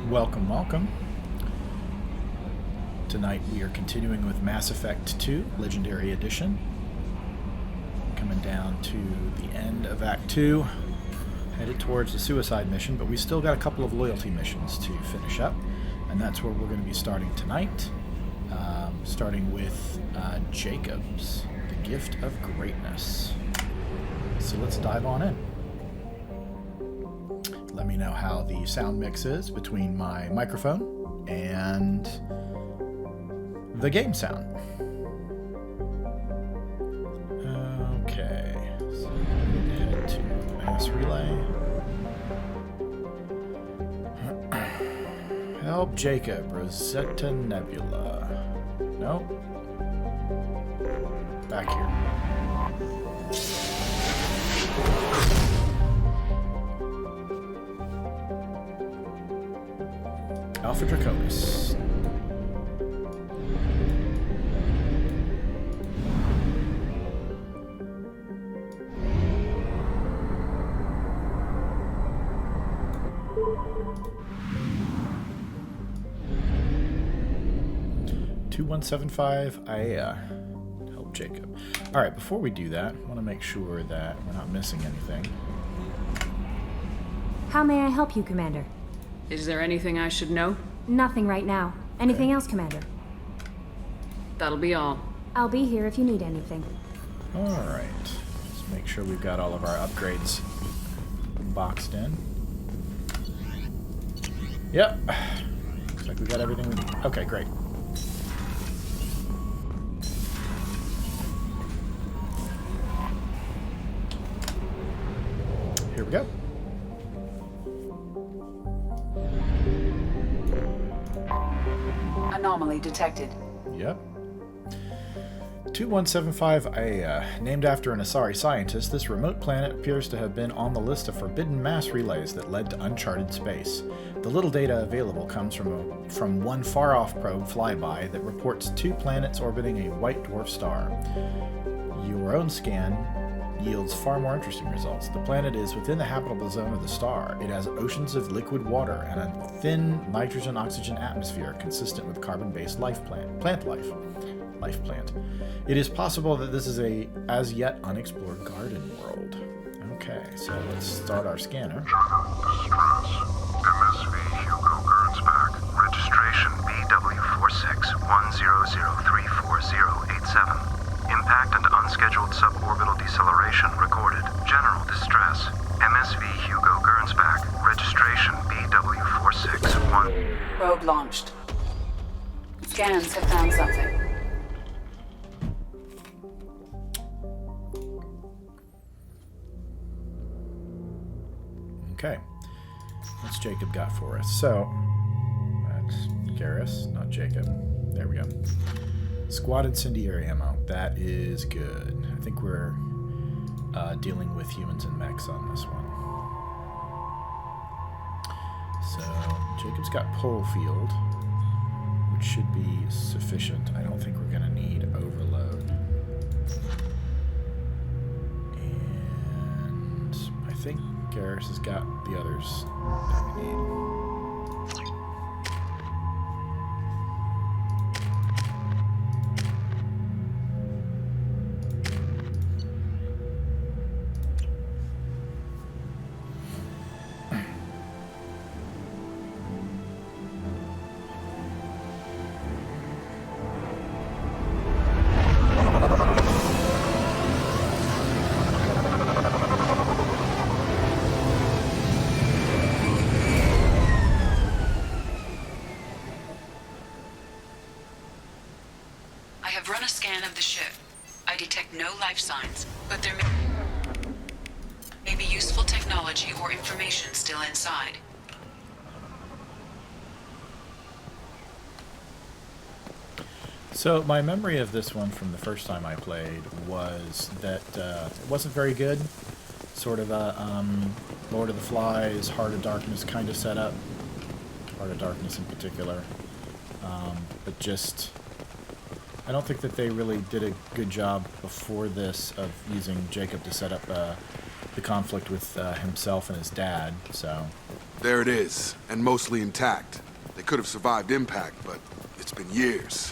Welcome, welcome. Tonight we are continuing with Mass Effect 2, Legendary Edition. Coming down to the end of Act 2, headed towards the suicide mission, but we still got a couple of loyalty missions to finish up, and that's where we're going to be starting tonight. Starting with Jacob's, the Gift of Greatness. So let's dive on in. Let me know how the sound mix is between my microphone and the game sound. Okay, so we need to head to Mass Relay. Help Jacob, Rosetta Nebula. Nope. Back here. Alpha Draconis. E17 IAEA. Help Jacob. Alright, before we do that, I want to make sure that we're not missing anything. How may I help you, Commander? Is there anything I should know? Nothing right now. Anything else, Commander? That'll be all. I'll be here if you need anything. Alright. Let's make sure we've got all of our upgrades boxed in. Yep. Looks like we got everything we need. Okay, great. Here we go. Anomaly detected. Yep. 2175 IAEA. Named after an Asari scientist, this remote planet appears to have been on the list of forbidden mass relays that led to uncharted space. The little data available comes from one far-off probe flyby that reports 2 planets orbiting a white dwarf star. Your own scan yields far more interesting results. The planet is within the habitable zone of the star. It has oceans of liquid water and a thin nitrogen-oxygen atmosphere consistent with carbon-based plant life. It is possible that this is a as-yet unexplored garden world. Okay, so let's start our scanner. MSV Hugo Gernsback. Registration BW4610034087. Impact and unscheduled suborbital deceleration recorded. General distress. MSV Hugo Gernsback. Registration BW461. Probe launched. Scans have found something. Okay. What's Jacob got for us? So, that's Garrus, not Jacob. There we go. Squad incendiary ammo. That is good. I think we're dealing with humans and mechs on this one. So, Jacob's got pole field, which should be sufficient. I don't think we're going to need overload. And I think Garrus has got the others that we need. Run a scan of the ship. I detect no life signs, but there may be useful technology or information still inside. So my memory of this one from the first time I played was that it wasn't very good. Sort of a Lord of the Flies, Heart of Darkness kind of setup. Heart of Darkness in particular. But just... I don't think that they really did a good job before this of using Jacob to set up the conflict with himself and his dad, so There it is, and mostly intact. They could have survived impact, but it's been years.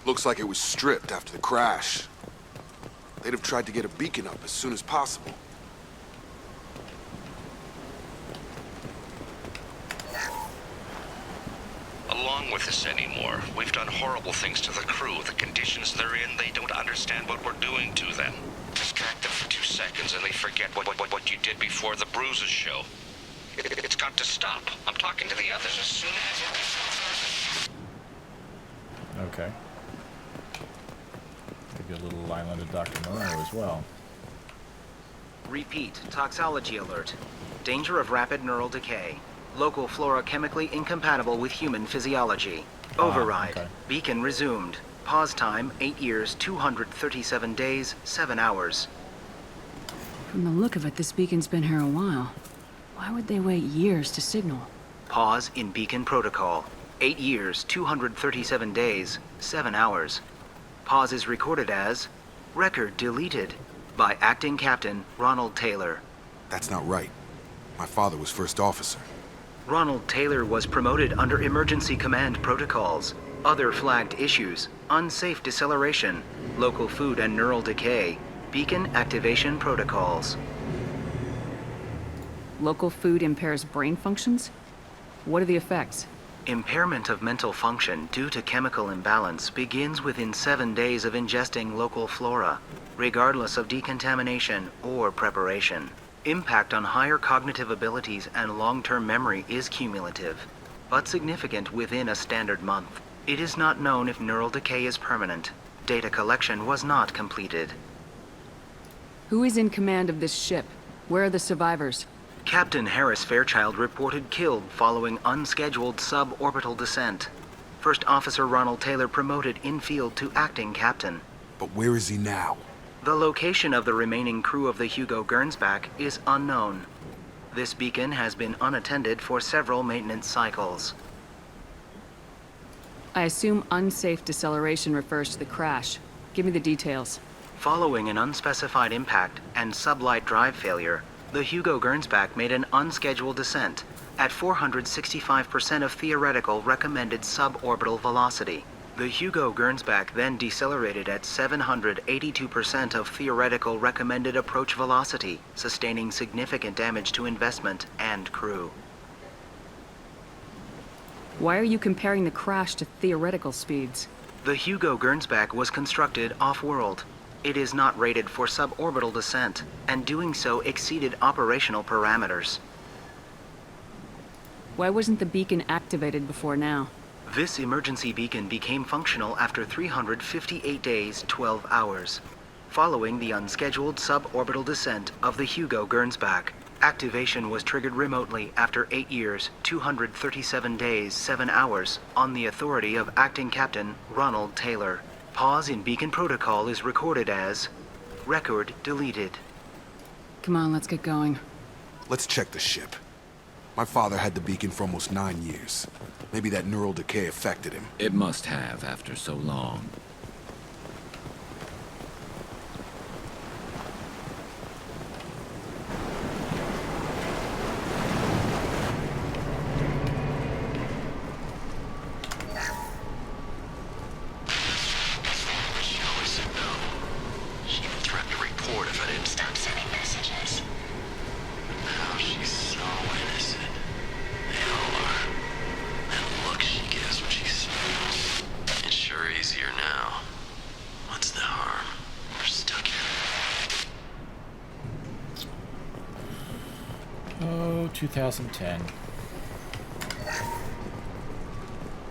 Looks like it was stripped after the crash. They'd have tried to get a beacon up as soon as possible. Along with this anymore. We've done horrible things to the crew. The conditions they're in, they don't understand what we're doing to them. Distract them for 2 seconds and they forget what you did before the bruises show. It's got to stop. I'm talking to the others as soon as... Okay. Maybe a little line under Dr. Moreau as well. Repeat, toxology alert. Danger of rapid neural decay. Local flora chemically incompatible with human physiology. Override. Okay. Beacon resumed. Pause time, 8 years, 237 days, 7 hours. From the look of it, this beacon's been here a while. Why would they wait years to signal? Pause in beacon protocol. 8 years, 237 days, 7 hours. Pause is recorded as record deleted by Acting Captain Ronald Taylor. That's not right. My father was first officer. Ronald Taylor was promoted under emergency command protocols. Other flagged issues: unsafe deceleration, local food and neural decay, beacon activation protocols. Local food impairs brain functions? What are the effects? Impairment of mental function due to chemical imbalance begins within 7 days of ingesting local flora, regardless of decontamination or preparation. Impact on higher cognitive abilities and long-term memory is cumulative, but significant within a standard month. It is not known if neural decay is permanent. Data collection was not completed. Who is in command of this ship? Where are the survivors? Captain Harris Fairchild reported killed following unscheduled suborbital descent. First Officer Ronald Taylor promoted in-field to acting captain. But where is he now? The location of the remaining crew of the Hugo Gernsback is unknown. This beacon has been unattended for several maintenance cycles. I assume unsafe deceleration refers to the crash. Give me the details. Following an unspecified impact and sublight drive failure, the Hugo Gernsback made an unscheduled descent at 465% of theoretical recommended suborbital velocity. The Hugo Gernsback then decelerated at 782% of theoretical recommended approach velocity, sustaining significant damage to investment and crew. Why are you comparing the crash to theoretical speeds? The Hugo Gernsback was constructed off-world. It is not rated for suborbital descent, and doing so exceeded operational parameters. Why wasn't the beacon activated before now? This emergency beacon became functional after 358 days, 12 hours. Following the unscheduled suborbital descent of the Hugo Gernsback, activation was triggered remotely after 8 years, 237 days, 7 hours on the authority of Acting Captain Ronald Taylor. Pause in beacon protocol is recorded as record deleted. Come on, let's get going. Let's check the ship. My father had the beacon for almost 9 years. Maybe that neural decay affected him. It must have after so long. Oh, 2010.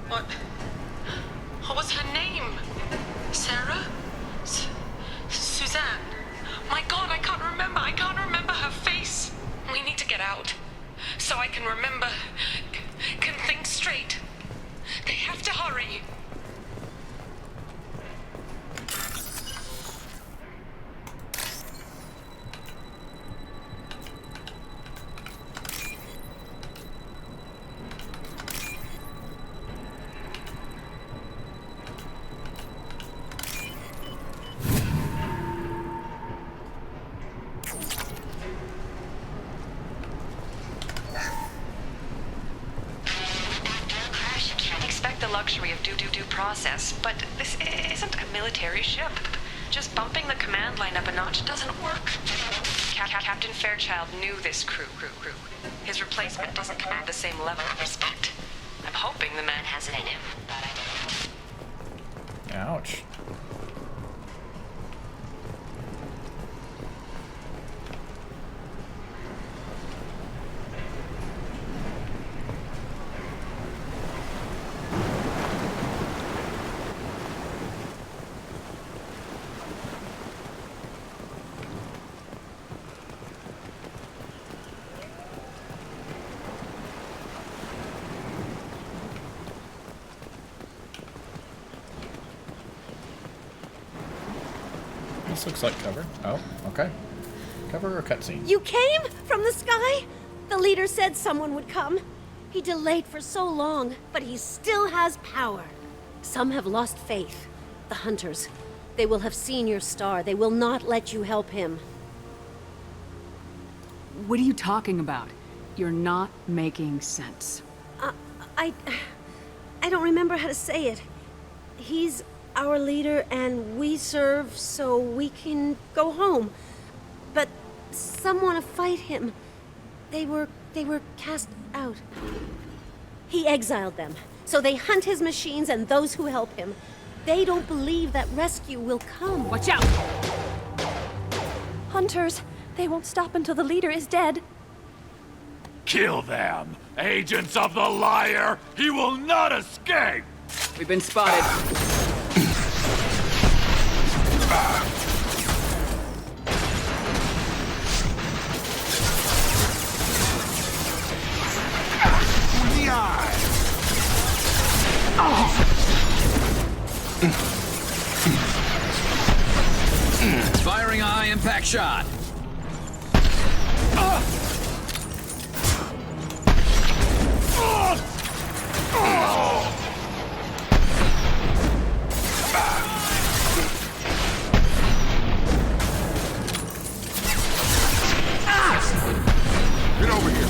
What was her name? Sarah? Suzanne? My God, I can't remember. I can't remember her face. We need to get out. So I can remember. Can think straight. They have to hurry. due process, but this isn't a military ship. Just bumping the command line up a notch doesn't work. Captain Fairchild knew this crew. His replacement doesn't command the same level of respect. I'm hoping the man has it in him, but I don't know. Ouch. This looks like cover. Oh, okay. Cover or cutscene? You came from the sky? The leader said someone would come. He delayed for so long, but he still has power. Some have lost faith. The hunters. They will have seen your star. They will not let you help him. What are you talking about? You're not making sense. I don't remember how to say it. He's our leader and we serve so we can go home. But some want to fight him. They were cast out. He exiled them, so they hunt his machines and those who help him. They don't believe that rescue will come. Watch out! Hunters, they won't stop until the leader is dead. Kill them! Agents of the liar! He will not escape! We've been spotted. Firing a high-impact shot. Get over here.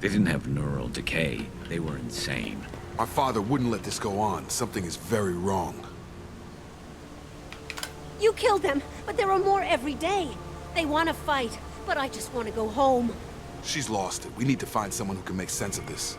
They didn't have neural decay. They were insane. My father wouldn't let this go on. Something is very wrong. You killed them, but there are more every day. They want to fight, but I just want to go home. She's lost it. We need to find someone who can make sense of this.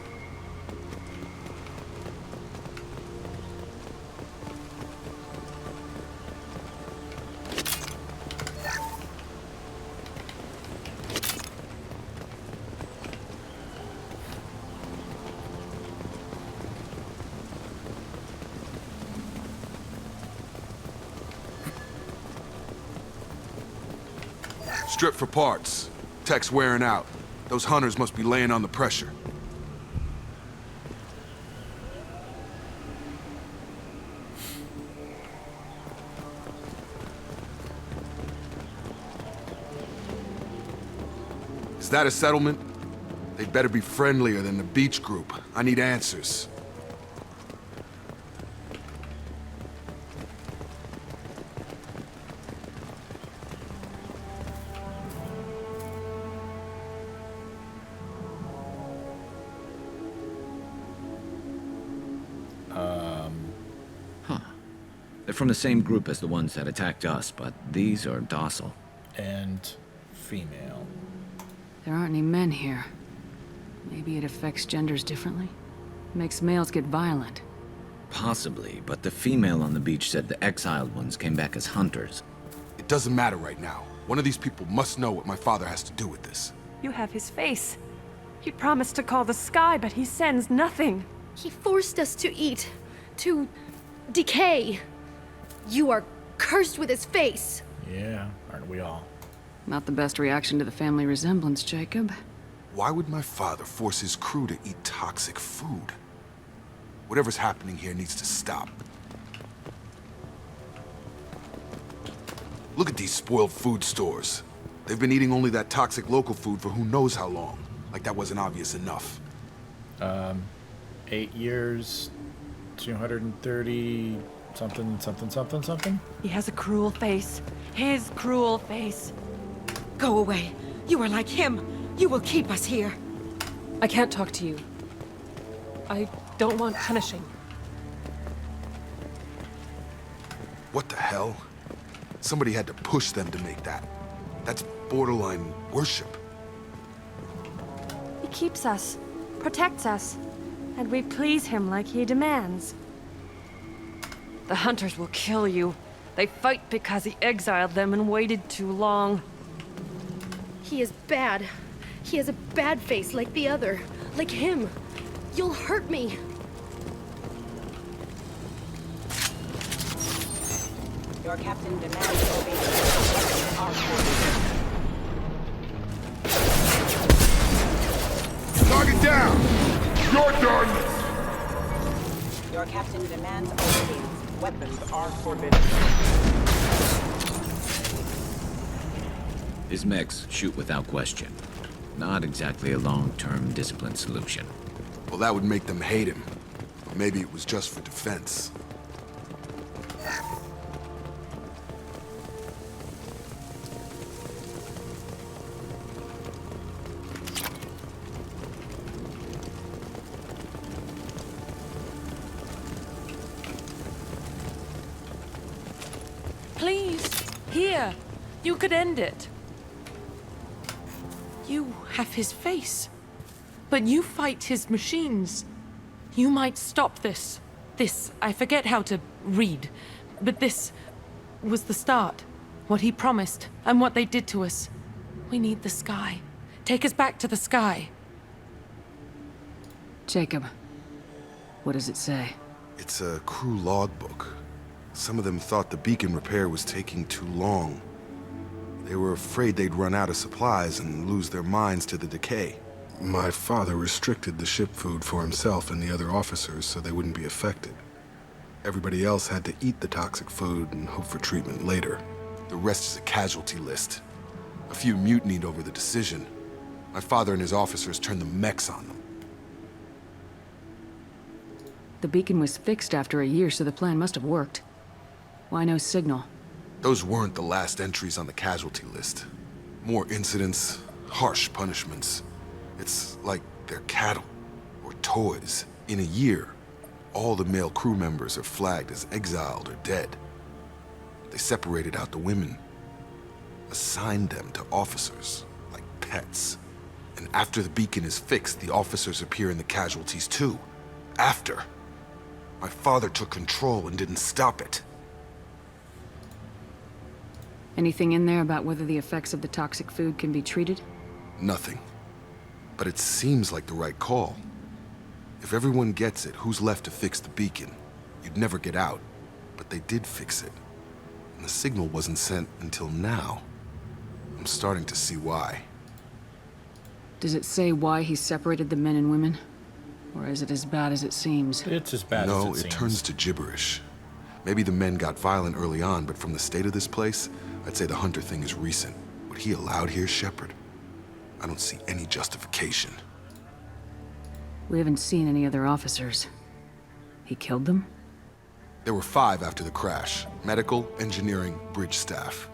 Strip for parts. Tech's wearing out. Those hunters must be laying on the pressure. Is that a settlement? They'd better be friendlier than the beach group. I need answers. They're from the same group as the ones that attacked us, but these are docile. And female. There aren't any men here. Maybe it affects genders differently? Makes males get violent. Possibly, but the female on the beach said the exiled ones came back as hunters. It doesn't matter right now. One of these people must know what my father has to do with this. You have his face. He promised to call the sky, but he sends nothing. He forced us to eat, to decay. You are cursed with his face. Yeah, aren't we all? Not the best reaction to the family resemblance, Jacob. Why would my father force his crew to eat toxic food? Whatever's happening here needs to stop. Look at these spoiled food stores. They've been eating only that toxic local food for who knows how long. Like that wasn't obvious enough. 8 years, 230 Something, something, something, something? He has a cruel face. His cruel face. Go away. You are like him. You will keep us here. I can't talk to you. I don't want punishing. What the hell? Somebody had to push them to make that. That's borderline worship. He keeps us, protects us, and we please him like he demands. The hunters will kill you. They fight because he exiled them and waited too long. He is bad. He has a bad face like the other. Like him. You'll hurt me. Your captain demands obedience. Target down! You're done! Your captain demands obedience. Weapons are forbidden. His mechs shoot without question. Not exactly a long-term discipline solution. Well, that would make them hate him. Or maybe it was just for defense. Please, here. You could end it. You have his face. But you fight his machines. You might stop this. This, I forget how to read. But this was the start. What he promised, and what they did to us. We need the sky. Take us back to the sky. Jacob, what does it say? It's a crew logbook. Some of them thought the beacon repair was taking too long. They were afraid they'd run out of supplies and lose their minds to the decay. My father restricted the ship food for himself and the other officers so they wouldn't be affected. Everybody else had to eat the toxic food and hope for treatment later. The rest is a casualty list. A few mutinied over the decision. My father and his officers turned the mechs on them. The beacon was fixed after a year, so the plan must have worked. Why no signal? Those weren't the last entries on the casualty list. More incidents, harsh punishments. It's like they're cattle, or toys. In a year, all the male crew members are flagged as exiled or dead. They separated out the women, assigned them to officers, like pets. And after the beacon is fixed, the officers appear in the casualties too. After. My father took control and didn't stop it. Anything in there about whether the effects of the toxic food can be treated? Nothing. But it seems like the right call. If everyone gets it, who's left to fix the beacon? You'd never get out. But they did fix it. And the signal wasn't sent until now. I'm starting to see why. Does it say why he separated the men and women? Or is it as bad as it seems? It's as bad as it seems. No, it turns to gibberish. Maybe the men got violent early on, but from the state of this place, I'd say the Hunter thing is recent. What he allowed here, Shepard, I don't see any justification. We haven't seen any other officers. He killed them? There were 5 after the crash. Medical, engineering, bridge staff.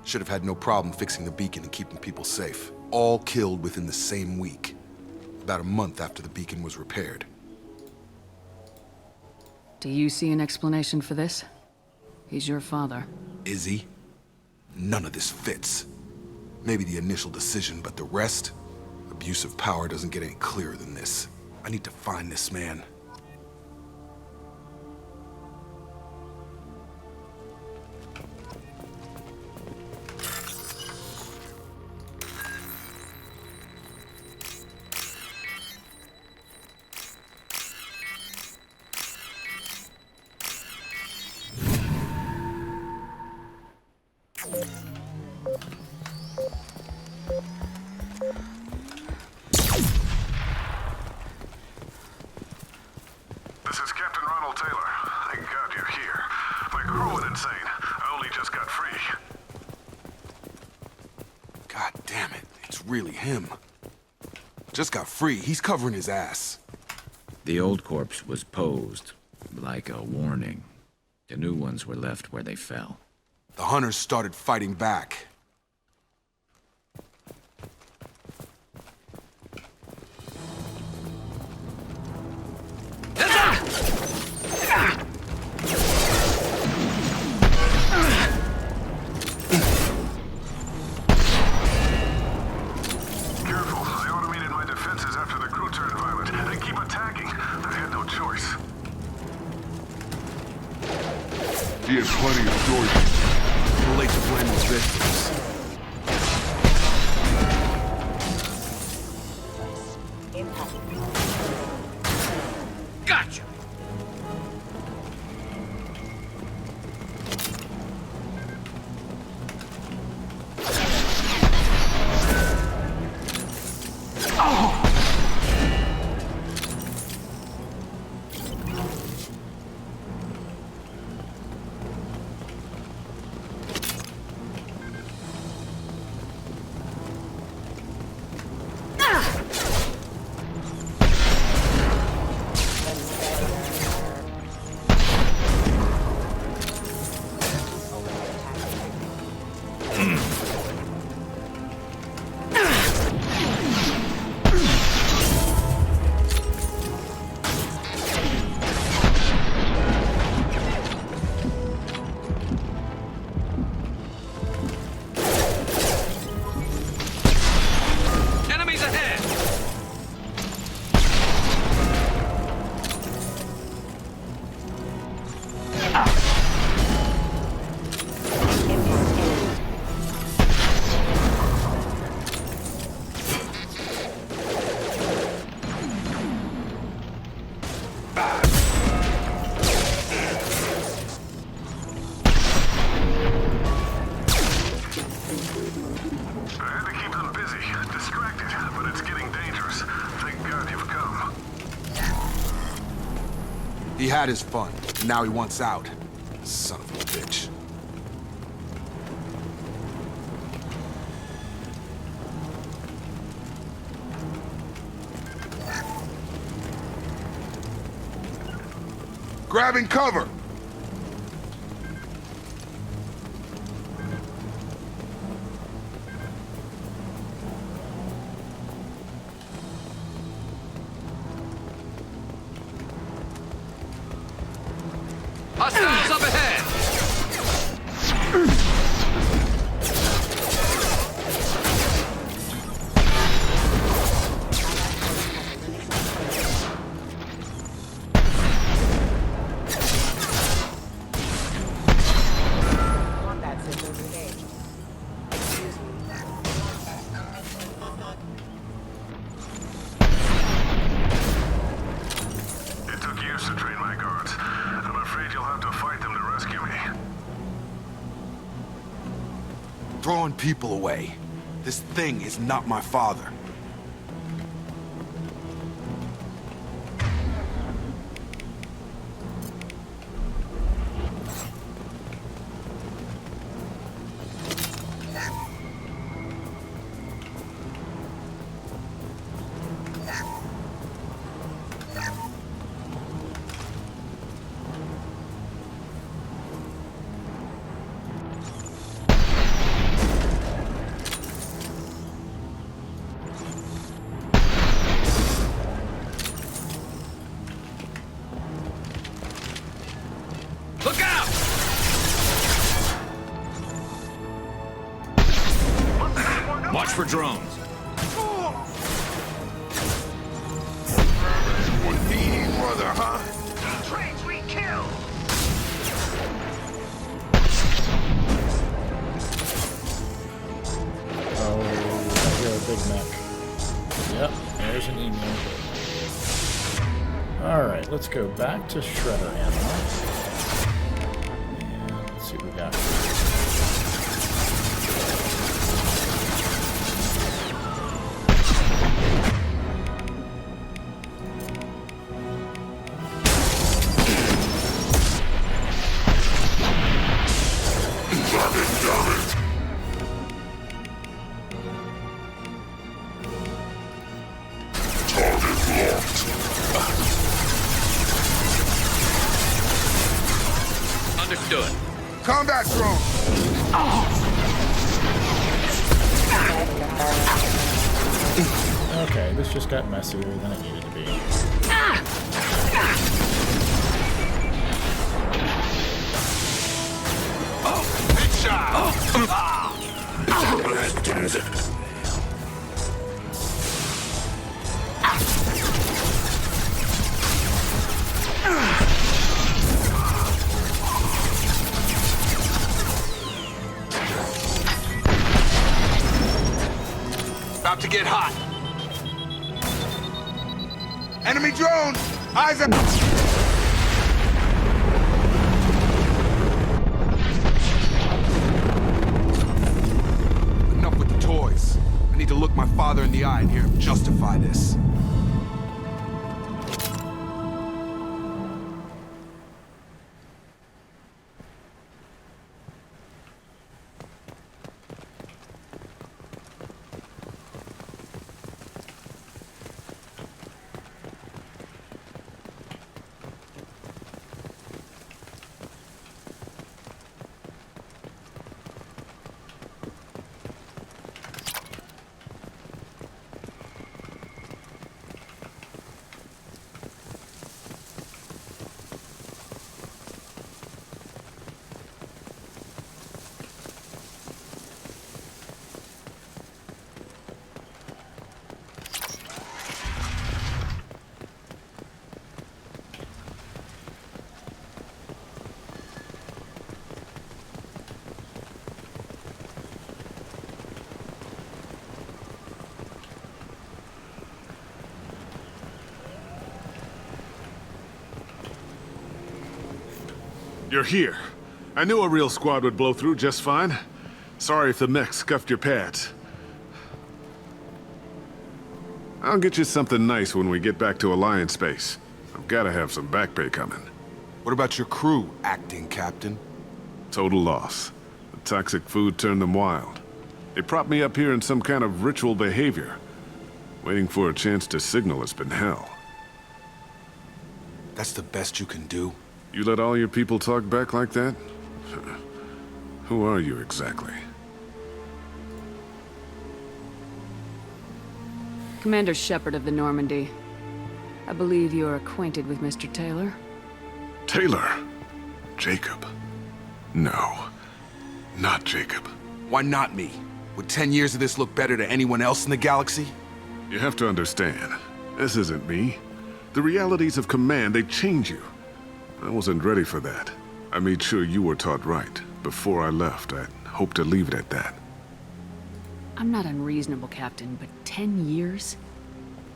Should have had no problem fixing the beacon and keeping people safe. All killed within the same week. About a month after the beacon was repaired. Do you see an explanation for this? He's your father. Is he? None of this fits. Maybe the initial decision, but the rest? Abuse of power doesn't get any clearer than this. I need to find this man. This is Captain Ronald Taylor. Thank God you're here. My crew went insane. I only just got free. God damn it, it's really him. Just got free, he's covering his ass. The old corpse was posed like a warning. The new ones were left where they fell. The hunters started fighting back. Careful. I automated my defenses after the crew turned violent. They keep attacking. I had no choice. He had plenty of choices. Too late to blame his victims. Gotcha! Enemies ahead! I had to keep them busy, distracted, but it's getting dangerous. Thank God you've come. He had his fun. Now he wants out. Son of a bitch. Grabbing cover! Hostiles up ahead! It took years to train my guards. I'm afraid you'll have to fight them to rescue me. Throwing people away. This thing is not my father. Look out! Watch for drones. Brother, huh? Trains we kill! Oh, I hear a Big Mac. Yep, there's an email. Alright, let's go back to Shredder ammo. And let's see what we got. Combat drone! Okay, this just got messier than it needed to be. About to get hot. Enemy drone! Eyes up! Enough with the toys. I need to look my father in the eye and hear him justify this. You're here. I knew a real squad would blow through just fine. Sorry if the mech scuffed your pads. I'll get you something nice when we get back to Alliance space. I've gotta have some back pay coming. What about your crew, acting captain? Total loss. The toxic food turned them wild. They propped me up here in some kind of ritual behavior. Waiting for a chance to signal has been hell. That's the best you can do? You let all your people talk back like that? Who are you exactly? Commander Shepard of the Normandy. I believe you're acquainted with Mr. Taylor. Taylor? Jacob? No. Not Jacob. Why not me? Would 10 years of this look better to anyone else in the galaxy? You have to understand, this isn't me. The realities of command, they change you. I wasn't ready for that. I made sure you were taught right. Before I left, I hoped to leave it at that. I'm not unreasonable, Captain, but 10 years?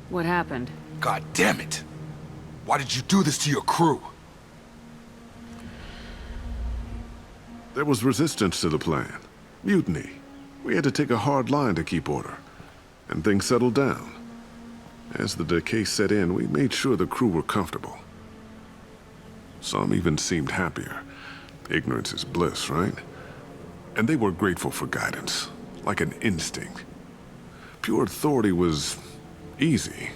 What happened? God damn it! Why did you do this to your crew? There was resistance to the plan. Mutiny. We had to take a hard line to keep order. And things settled down. As the decay set in, we made sure the crew were comfortable. Some even seemed happier. Ignorance is bliss, right? And they were grateful for guidance, like an instinct. Pure authority was easy,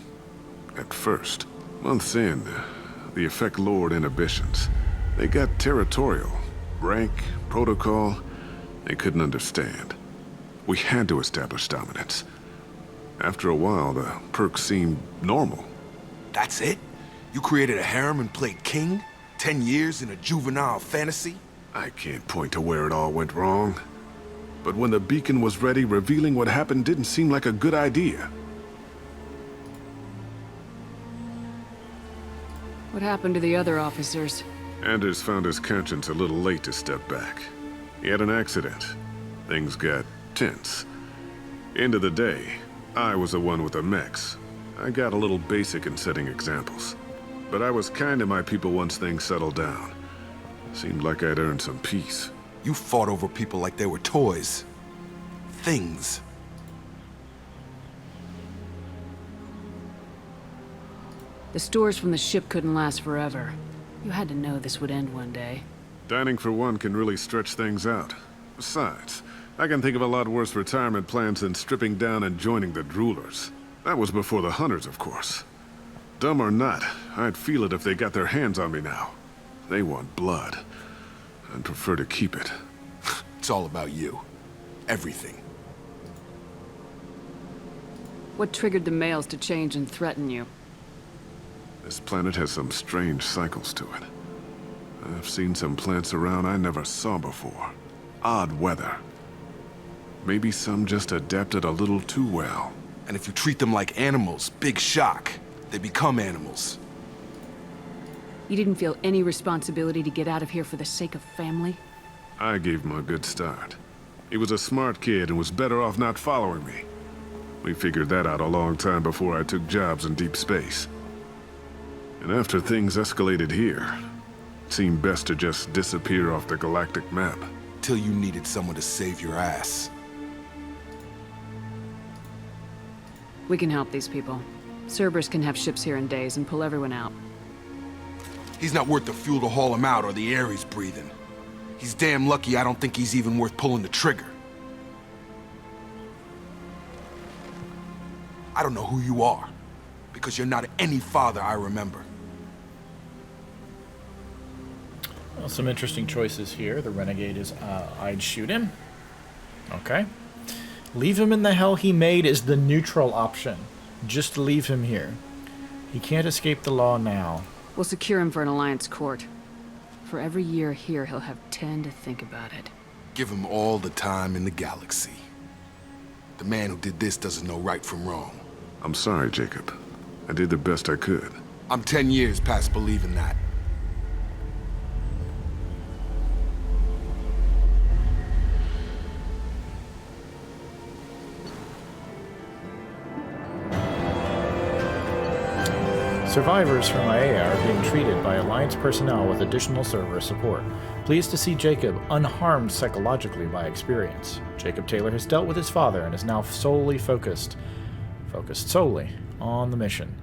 at first. Months in, the effect lowered inhibitions. They got territorial. Rank, protocol, they couldn't understand. We had to establish dominance. After a while, the perks seemed normal. That's it? You created a harem and played king? 10 years in a juvenile fantasy? I can't point to where it all went wrong. But when the beacon was ready, revealing what happened didn't seem like a good idea. What happened to the other officers? Anders found his conscience a little late to step back. He had an accident. Things got tense. End of the day, I was the one with the mechs. I got a little basic in setting examples. But I was kind to my people once things settled down. Seemed like I'd earned some peace. You fought over people like they were toys. Things. The stores from the ship couldn't last forever. You had to know this would end one day. Dining for one can really stretch things out. Besides, I can think of a lot worse retirement plans than stripping down and joining the droolers. That was before the hunters, of course. Dumb or not, I'd feel it if they got their hands on me now. They want blood. I'd prefer to keep it. It's all about you. Everything. What triggered the males to change and threaten you? This planet has some strange cycles to it. I've seen some plants around I never saw before. Odd weather. Maybe some just adapted a little too well. And if you treat them like animals, big shock. They become animals. You didn't feel any responsibility to get out of here for the sake of family? I gave him a good start. He was a smart kid and was better off not following me. We figured that out a long time before I took jobs in deep space. And after things escalated here, it seemed best to just disappear off the galactic map. Till you needed someone to save your ass. We can help these people. Cerberus can have ships here in days and pull everyone out. He's not worth the fuel to haul him out or the air he's breathing. He's damn lucky I don't think he's even worth pulling the trigger. I don't know who you are, because you're not any father I remember. Well, some interesting choices here. The Renegade is, I'd shoot him. Okay. Leave him in the hell he made is the neutral option. Just leave him here. He can't escape the law now. We'll secure him for an Alliance court. For every year here, he'll have 10 to think about it. Give him all the time in the galaxy. The man who did this doesn't know right from wrong. I'm sorry, Jacob. I did the best I could. I'm 10 years past believing that. Survivors from Aea are being treated by Alliance personnel with additional server support. Pleased to see Jacob unharmed psychologically by experience. Jacob Taylor has dealt with his father and is now focused solely on the mission.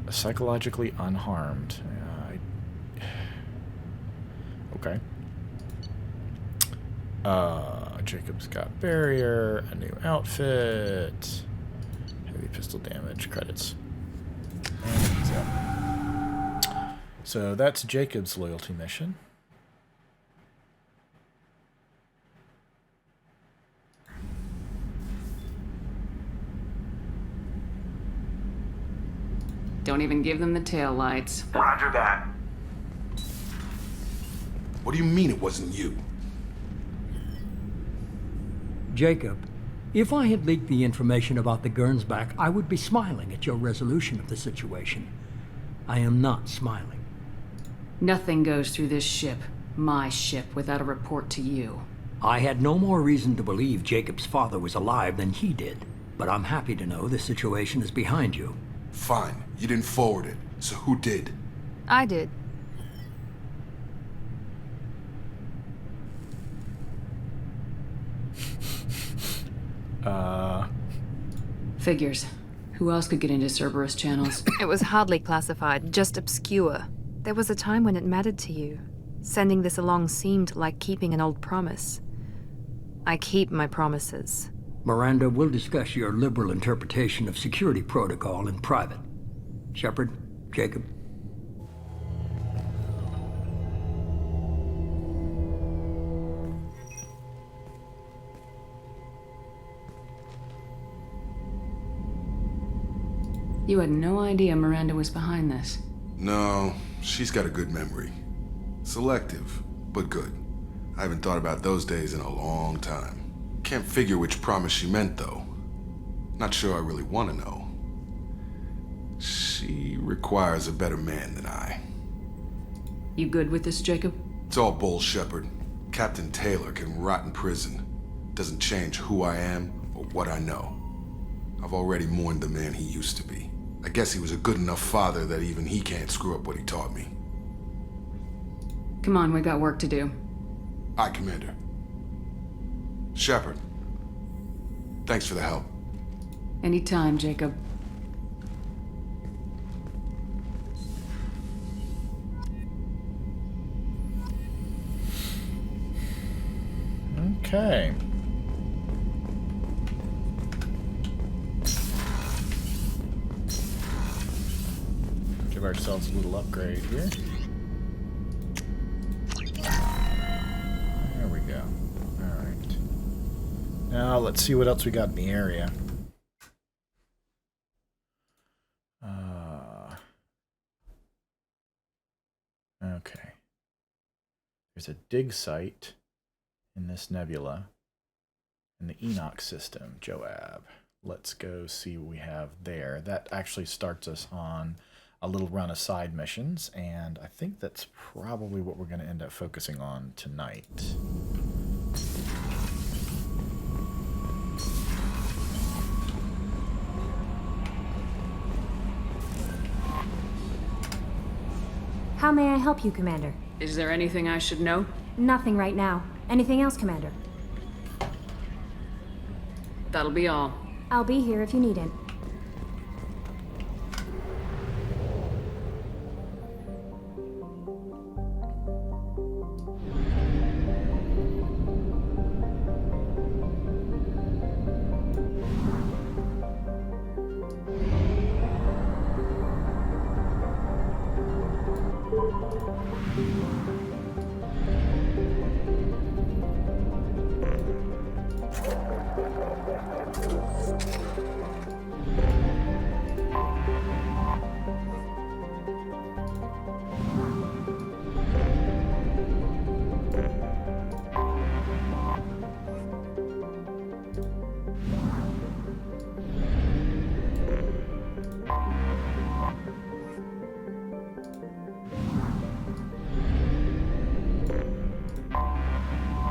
Psychologically unharmed. Okay. Jacob's got barrier, a new outfit, heavy pistol damage, credits. So that's Jacob's loyalty mission. Don't even give them the tail lights. Roger that. What do you mean it wasn't you? Jacob, if I had leaked the information about the Gernsback, I would be smiling at your resolution of the situation. I am not smiling. Nothing goes through this ship, my ship, without a report to you. I had no more reason to believe Jacob's father was alive than he did, but I'm happy to know the situation is behind you. Fine. You didn't forward it, so who did? I did. Figures. Who else could get into Cerberus channels? It was hardly classified, just obscure. There was a time when it mattered to you. Sending this along seemed like keeping an old promise. I keep my promises. Miranda, we'll discuss your liberal interpretation of security protocol in private. Shepard, Jacob. You had no idea Miranda was behind this. No, she's got a good memory. Selective, but good. I haven't thought about those days in a long time. Can't figure which promise she meant, though. Not sure I really want to know. She requires a better man than I. You good with this, Jacob? It's all bull, Shepard. Captain Taylor can rot in prison. Doesn't change who I am or what I know. I've already mourned the man he used to be. I guess he was a good enough father that even he can't screw up what he taught me. Come on, we got work to do. Aye, Commander. Shepard, thanks for the help. Anytime, Jacob. Okay. Give ourselves a little upgrade here. Now let's see what else we got in the area. Okay. There's a dig site in this nebula in the Enoch system, Joab. Let's go see what we have there. That actually starts us on a little run of side missions, and I think that's probably what we're going to end up focusing on tonight. How may I help you, Commander? Is there anything I should know? Nothing right now. Anything else, Commander? That'll be all. I'll be here if you need it.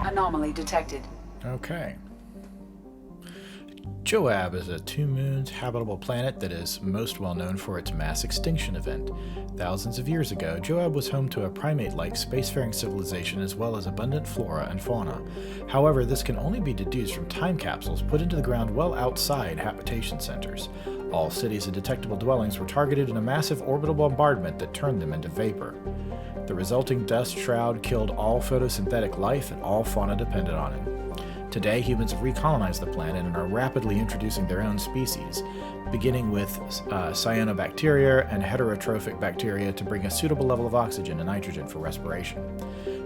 Anomaly detected. Okay. Joab is a two-moons habitable planet that is most well known for its mass extinction event. Thousands of years ago, Joab was home to a primate-like spacefaring civilization as well as abundant flora and fauna. However, this can only be deduced from time capsules put into the ground well outside habitation centers. All cities and detectable dwellings were targeted in a massive orbital bombardment that turned them into vapor. The resulting dust shroud killed all photosynthetic life and all fauna dependent on it. Today, humans have recolonized the planet and are rapidly introducing their own species, beginning with cyanobacteria and heterotrophic bacteria to bring a suitable level of oxygen and nitrogen for respiration.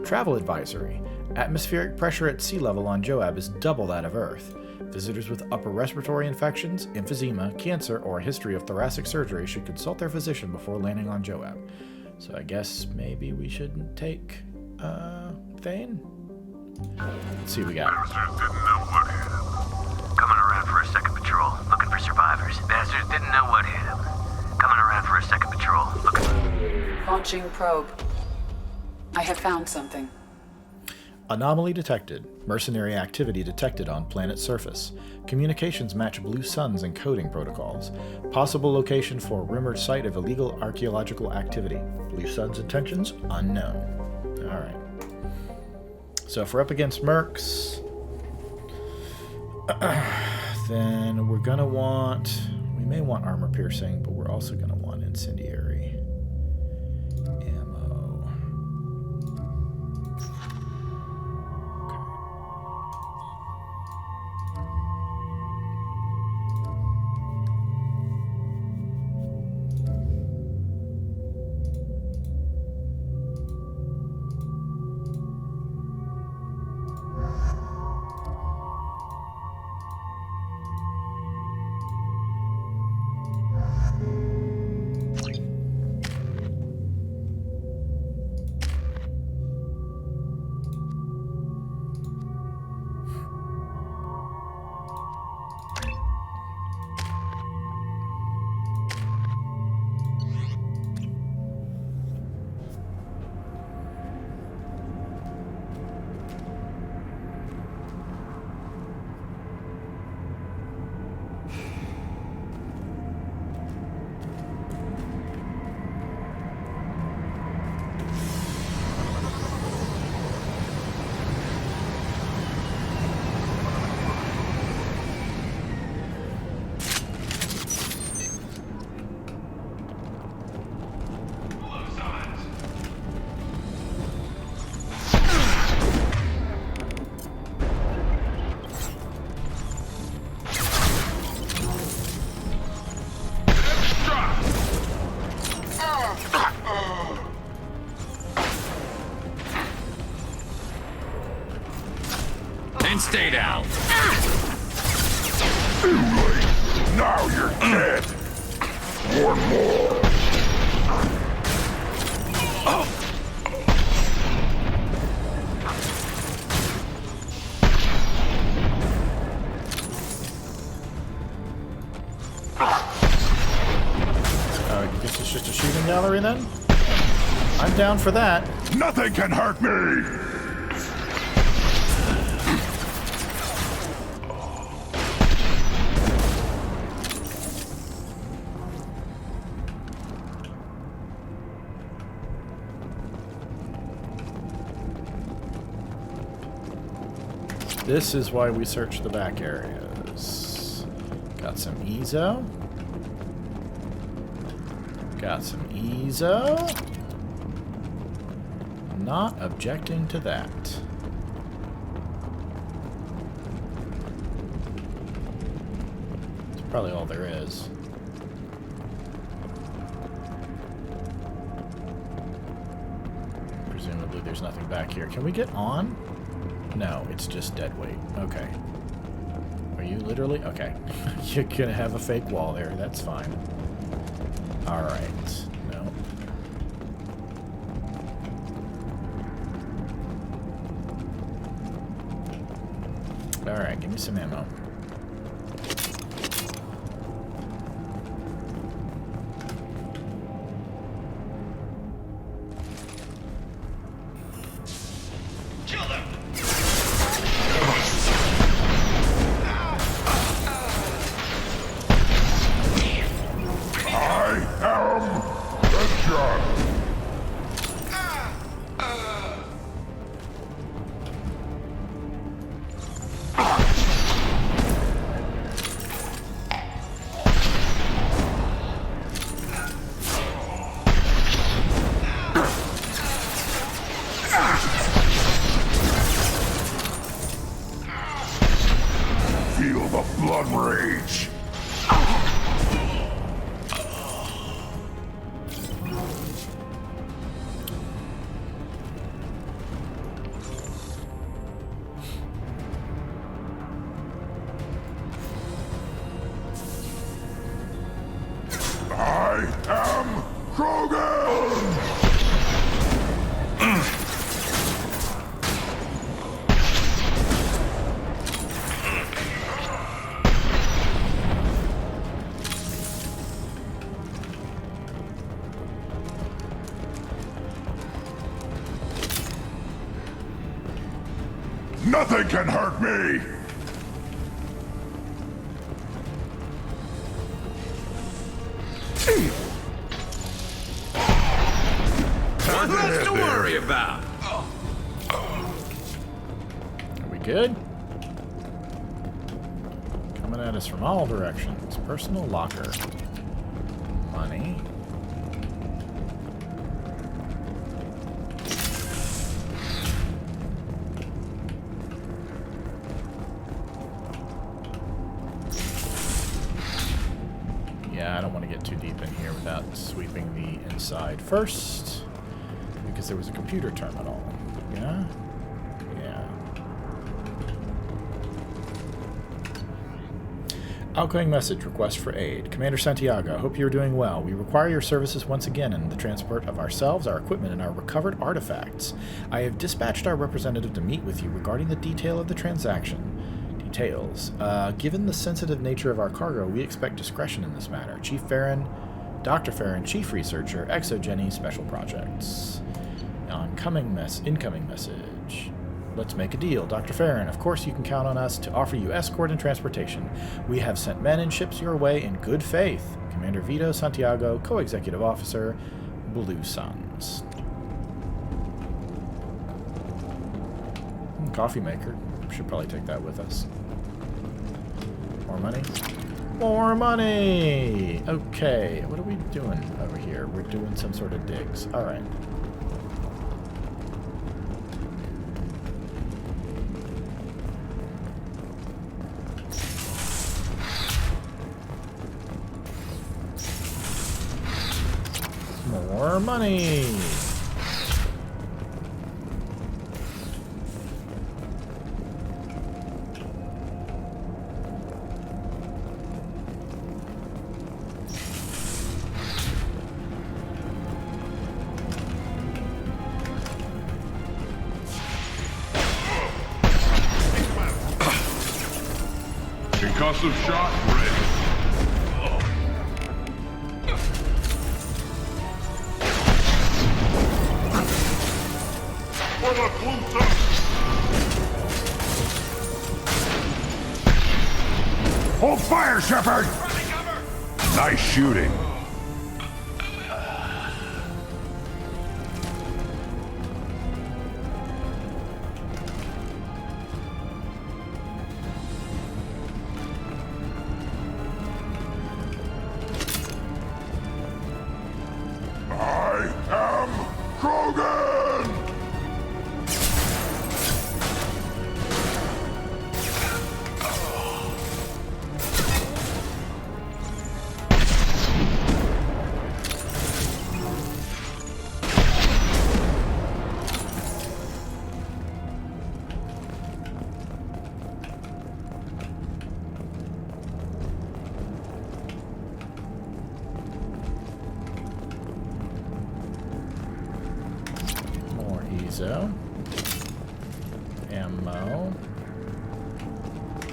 Travel advisory. Atmospheric pressure at sea level on Joab is double that of Earth. Visitors with upper respiratory infections, emphysema, cancer, or a history of thoracic surgery should consult their physician before landing on Joab. So I guess maybe we shouldn't take, Thane? Let's see what we got. Coming around for a second patrol, looking for survivors. Bastards didn't know what hit them. Coming around for a second patrol, looking... Launching probe. I have found something. Anomaly detected. Mercenary activity detected on planet surface. Communications match Blue Sun's encoding protocols. Possible location for rumored site of illegal archaeological activity. Blue Sun's intentions unknown. Alright. So if we're up against mercs, then we're going to want... We may want armor piercing, but we're also going to want incendiary ammo. Stay down. Now you're dead. One more. I guess it's just a shooting gallery then? I'm down for that. Nothing can hurt me! This is why we search the back areas. Got some Ezo. Got some Ezo. Not objecting to that. It's probably all there is. Presumably there's nothing back here. Can we get on? No, it's just dead weight. Okay. Are you literally? Okay. You're gonna have a fake wall there. That's fine. Alright. No. Alright, give me some ammo. Feel the blood rage. I am Krogan! Nothing can hurt me! Nothing left to worry about. Are we good? Coming at us from all directions. Personal locker. Money. Yeah, I don't want to get too deep in here without sweeping the inside first, because there was a computer terminal. Yeah? Yeah. Outgoing message, request for aid. Commander Santiago, hope you are doing well. We require your services once again in the transport of ourselves, our equipment, and our recovered artifacts. I have dispatched our representative to meet with you regarding the detail of the transaction. Details. Given the sensitive nature of our cargo, we expect discretion in this matter. Chief Farron, Dr. Farron, Chief Researcher, Exogeny Special Projects. Incoming message. Let's make a deal. Dr. Farron, of course you can count on us to offer you escort and transportation. We have sent men and ships your way in good faith. Commander Vito Santiago, Co-Executive Officer, Blue Suns. Coffee maker. Should probably take that with us. More money? More money! Okay, what are we doing over here? We're doing some sort of digs. Alright. More money! Concussive shot ready. For the Klumpta! Hold fire, Shepard! Nice shooting. I am Krogan! More Ezo. Ammo.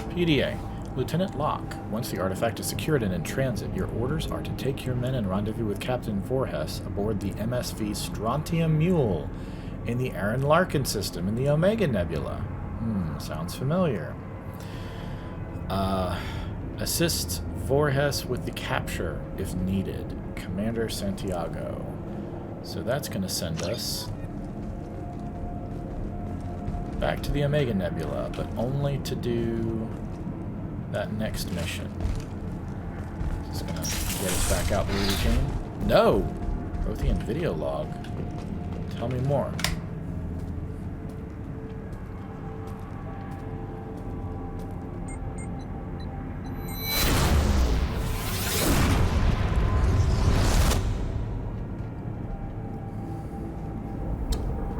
PDA. Lieutenant Locke. Once the artifact is secured and in transit, your orders are to take your men and rendezvous with Captain Voorhis aboard the MSV Strontium Mule in the Aaron Larkin system in the Omega Nebula. Sounds familiar. Assist Voorhis with the capture if needed. Commander Santiago. So that's going to send us back to the Omega Nebula, but only to do that next mission. Just going to get us back out the way we came. No! Prothean video log. Tell me more.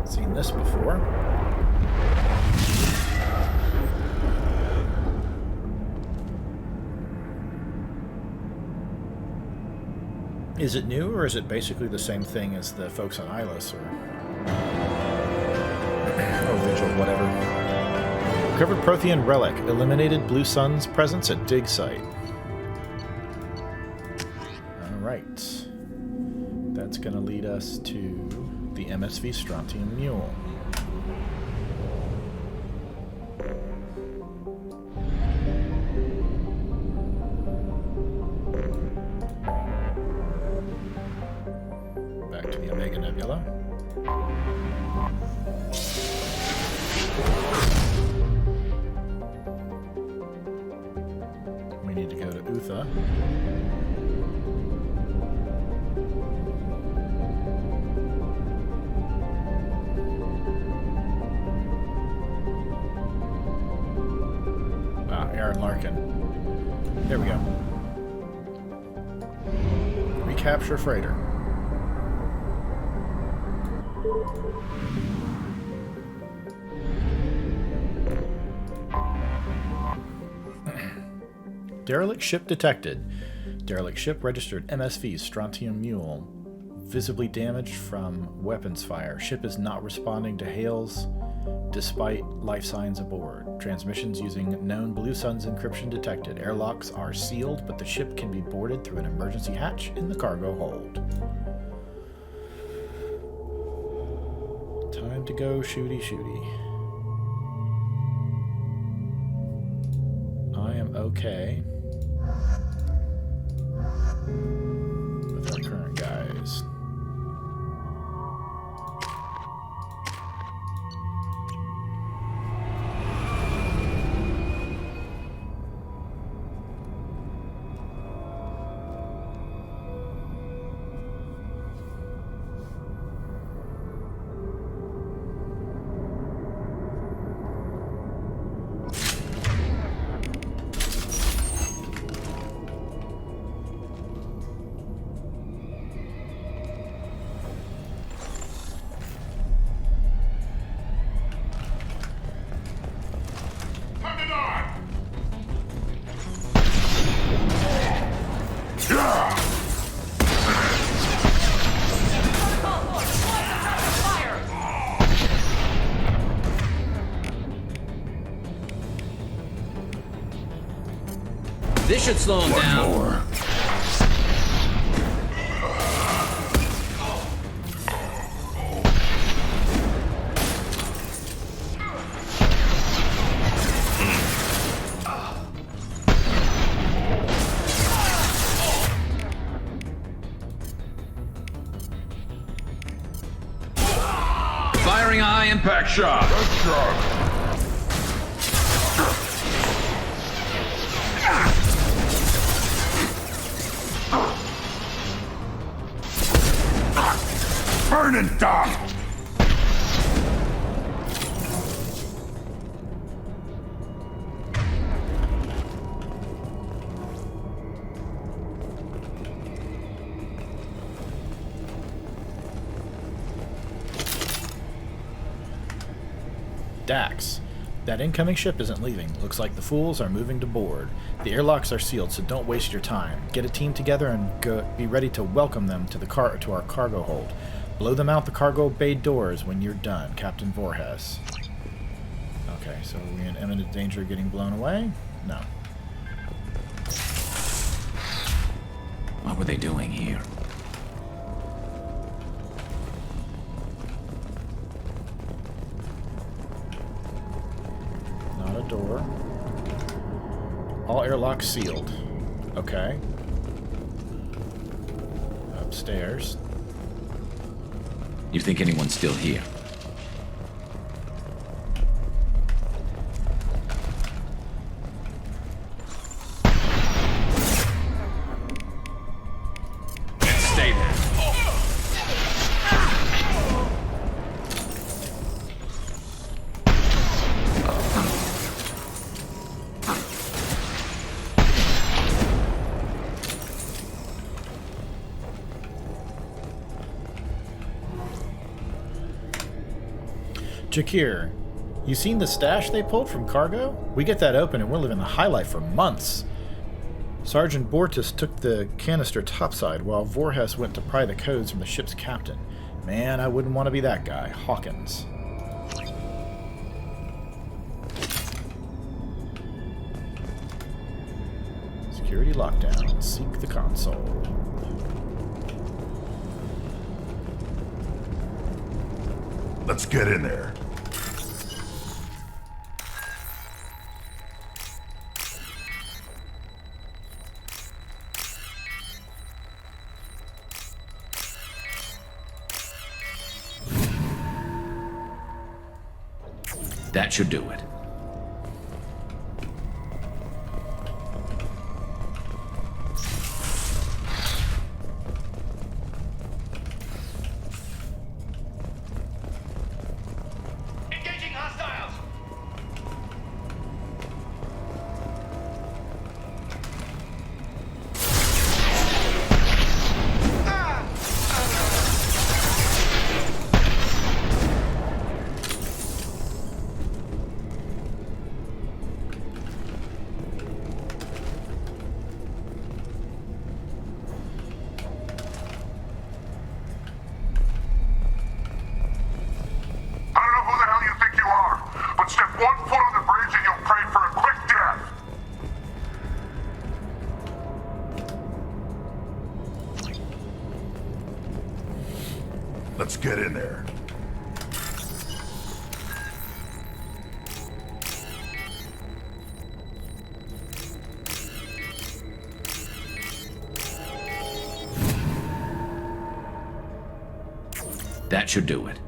Seen this before. Is it new, or is it basically the same thing as the folks on Ilis, or Vigil, whatever? Recovered Prothean relic. Eliminated Blue Sun's presence at dig site. Alright. That's going to lead us to the MSV Strontium Mule. Back to the Omega Nebula. We need to go to Utha. Aaron Larkin. There we go. Recapture freighter. Derelict ship detected. Derelict ship registered MSV Strontium Mule. Visibly damaged from weapons fire. Ship is not responding to hails despite life signs aboard. Transmissions using known Blue Sun's encryption detected. Airlocks are sealed, but the ship can be boarded through an emergency hatch in the cargo hold. Time to go shooty shooty. I am okay with our current guys. This should slow him down. More. Firing a high impact shot. Good shot. Burn and die! Dax. That incoming ship isn't leaving. Looks like the fools are moving to board. The airlocks are sealed, so don't waste your time. Get a team together and be ready to welcome them to our cargo hold. Blow them out the cargo bay doors when you're done, Captain Voorhees. Okay, so are we in imminent danger of getting blown away? No. What were they doing here? Not a door. All airlocks sealed. Okay. Upstairs. You think anyone's still here? Stay there. Jakir, you seen the stash they pulled from cargo? We get that open and we're living the high life for months. Sergeant Bortus took the canister topside while Voorhees went to pry the codes from the ship's captain. Man, I wouldn't want to be that guy. Hawkins. Security lockdown. Seek the console. Let's get in there. That should do it. Engaging hostiles! Let's get in there. That should do it.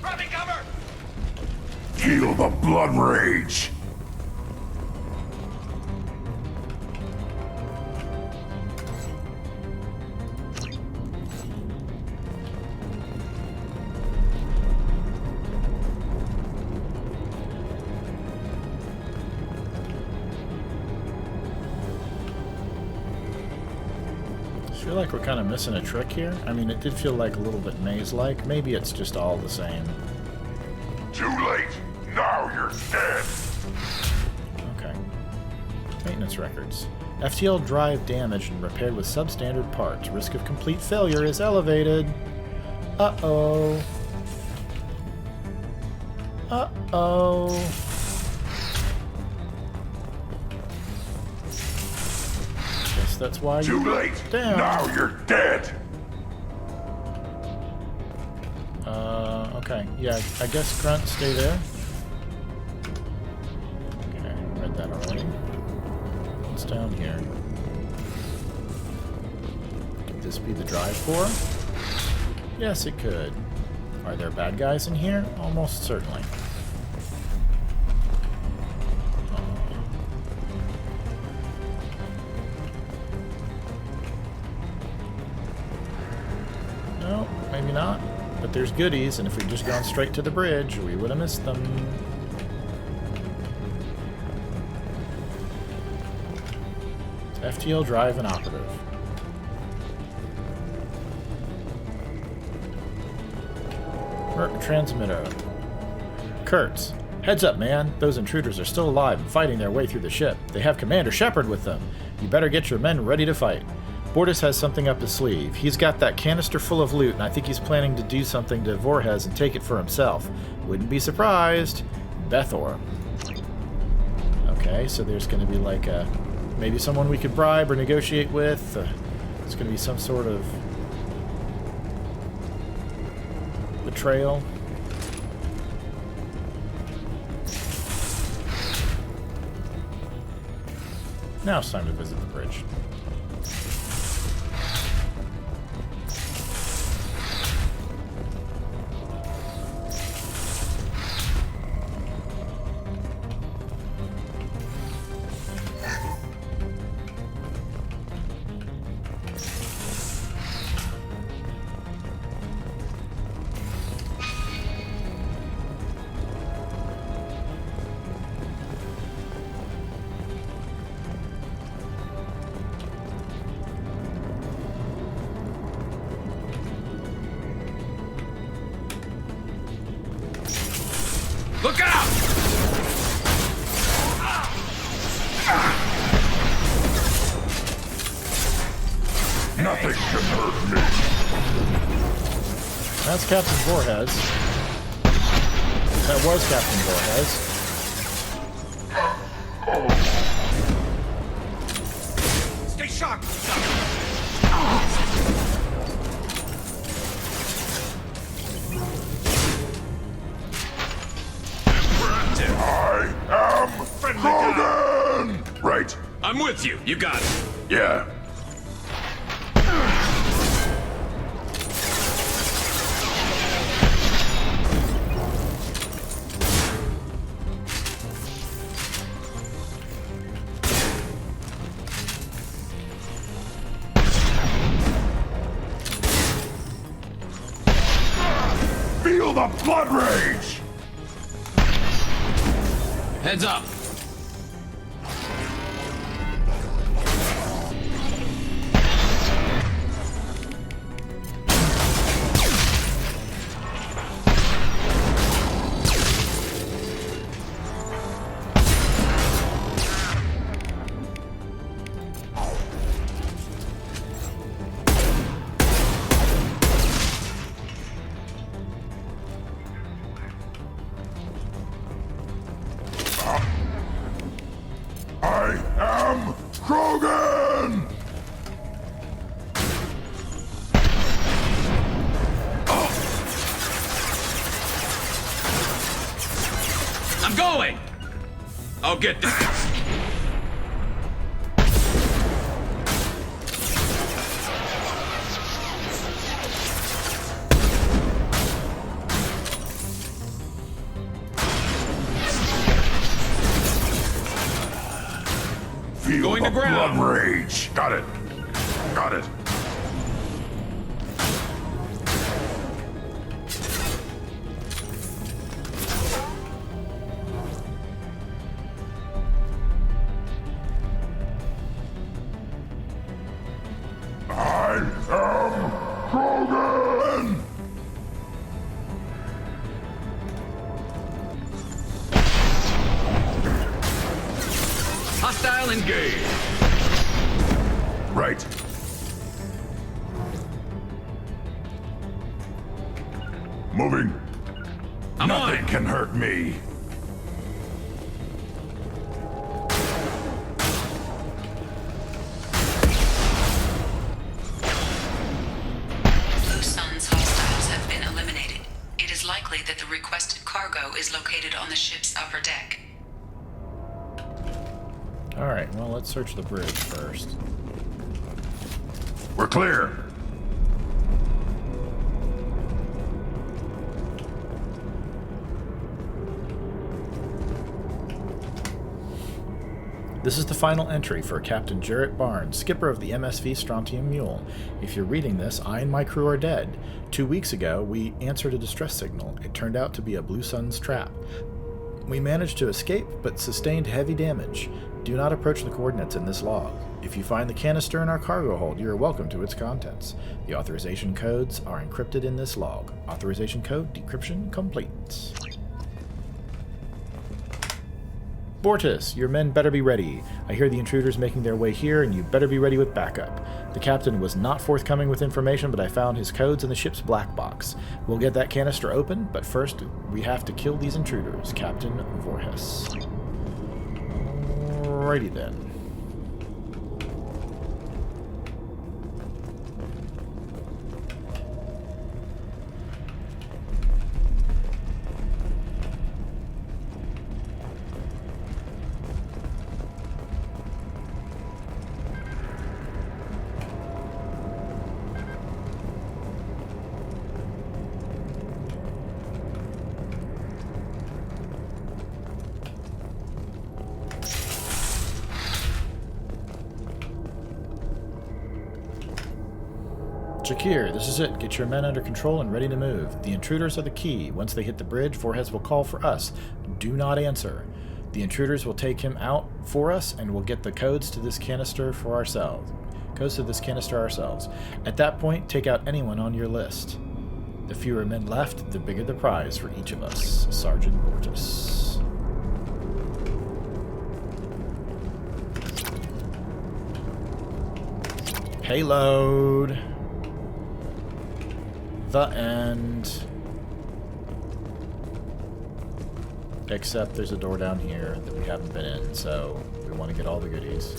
Grabbing cover! Feel the blood rage! I feel like we're kind of missing a trick here. I mean, it did feel like a little bit maze-like. Maybe it's just all the same. Too late. Now you're dead. Okay. Maintenance records. FTL drive damaged and repaired with substandard parts. Risk of complete failure is elevated. Uh-oh. Uh-oh. that's why Too you late. down. Now you're dead. Okay. Yeah, I guess Grunt, stay there. Okay, read that already. What's down here? Could this be the drive core? Yes, it could. Are there bad guys in here? Almost certainly. No, maybe not. But there's goodies, and if we'd just gone straight to the bridge, we would have missed them. It's FTL drive and operative. Merc transmitter. Kurtz. Heads up, man. Those intruders are still alive and fighting their way through the ship. They have Commander Shepard with them. You better get your men ready to fight. Bortus has something up his sleeve. He's got that canister full of loot, and I think he's planning to do something to Voorhees and take it for himself. Wouldn't be surprised. Bethor. Okay, so there's going to be like a... maybe someone we could bribe or negotiate with. It's going to be some sort of... betrayal. Now it's time to visit the bridge. Look out! Nothing can hurt me. That's Captain Voorhees. That was Captain Voorhees. Stay sharp. I am Hogan! Right. I'm with you. You got it. Yeah. Feel the blood rage! Heads up. I am Krogan! I'm going. I'll get this. Feel Going the to ground. blood rage. Got it. Got it. I am Krogan! Hostile engaged. Right. Moving. I'm on Nothing it. can hurt me. is located on the ship's upper deck. Alright, well, let's search the bridge first. We're clear. This is the final entry for Captain Jarrett Barnes, skipper of the MSV Strontium Mule. If you're reading this, I and my crew are dead. 2 weeks ago, we answered a distress signal. It turned out to be a Blue Sun's trap. We managed to escape, but sustained heavy damage. Do not approach the coordinates in this log. If you find the canister in our cargo hold, you are welcome to its contents. The authorization codes are encrypted in this log. Authorization code decryption complete. Bortus, your men better be ready. I hear the intruders making their way here, and you better be ready with backup. The captain was not forthcoming with information, but I found his codes in the ship's black box. We'll get that canister open, but first we have to kill these intruders. Captain Voorhis. Alrighty then. Shakir, this is it. Get your men under control and ready to move. The intruders are the key. Once they hit the bridge, Voorhis will call for us. Do not answer. The intruders will take him out for us, and we'll get the codes to this canister for ourselves. At that point, take out anyone on your list. The fewer men left, the bigger the prize for each of us. Sergeant Bortus. Payload. The end. Except there's a door down here that we haven't been in, so we want to get all the goodies.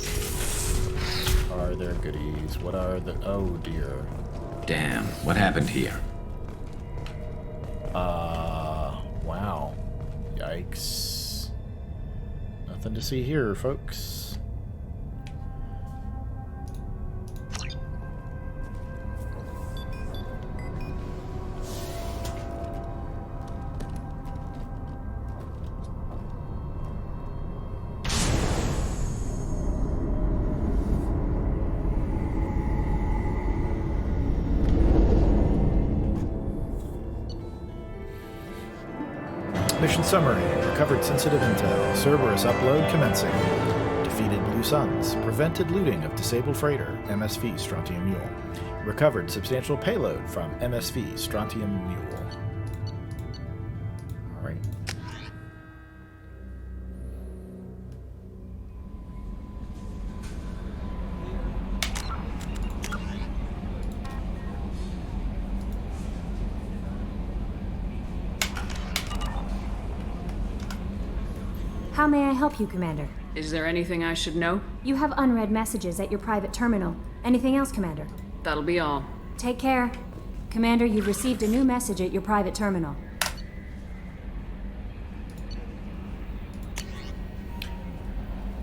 Are there goodies? What are the... Oh, dear. Damn, what happened here? Wow. Yikes. Nothing to see here, folks. Mission summary. Recovered sensitive intel. Cerberus upload commencing. Defeated Blue Suns. Prevented looting of disabled freighter, MSV Strontium Mule. Recovered substantial payload from MSV Strontium Mule. Alright. How may I help you, Commander? Is there anything I should know? You have unread messages at your private terminal. Anything else, Commander? That'll be all. Take care. Commander, you've received a new message at your private terminal.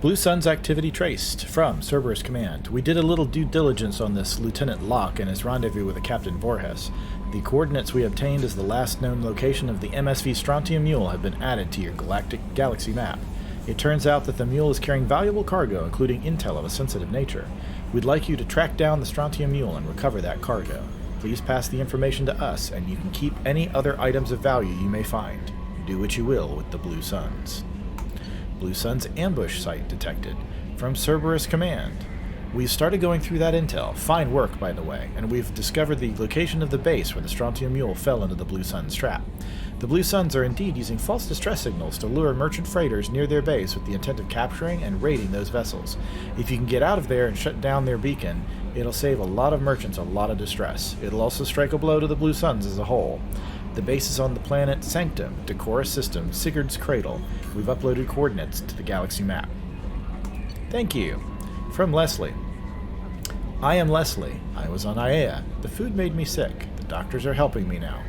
Blue Sun's activity traced. From Cerberus Command. We did a little due diligence on this Lieutenant Locke and his rendezvous with the Captain Voorhis. The coordinates we obtained as the last known location of the MSV Strontium Mule have been added to your galaxy map. It turns out that the mule is carrying valuable cargo, including intel of a sensitive nature. We'd like you to track down the Strontium Mule and recover that cargo. Please pass the information to us, and you can keep any other items of value you may find. Do what you will with the Blue Suns. Blue Sun's ambush site detected. From Cerberus Command. We've started going through that intel. Fine work, by the way, and we've discovered the location of the base where the Strontium Mule fell into the Blue Sun's trap. The Blue Suns are indeed using false distress signals to lure merchant freighters near their base with the intent of capturing and raiding those vessels. If you can get out of there and shut down their beacon, it'll save a lot of merchants a lot of distress. It'll also strike a blow to the Blue Suns as a whole. The base is on the planet Sanctum, Decorus System, Sigurd's Cradle. We've uploaded coordinates to the galaxy map. Thank you. From Leslie. I am Leslie. I was on Aiea. The food made me sick. The doctors are helping me now.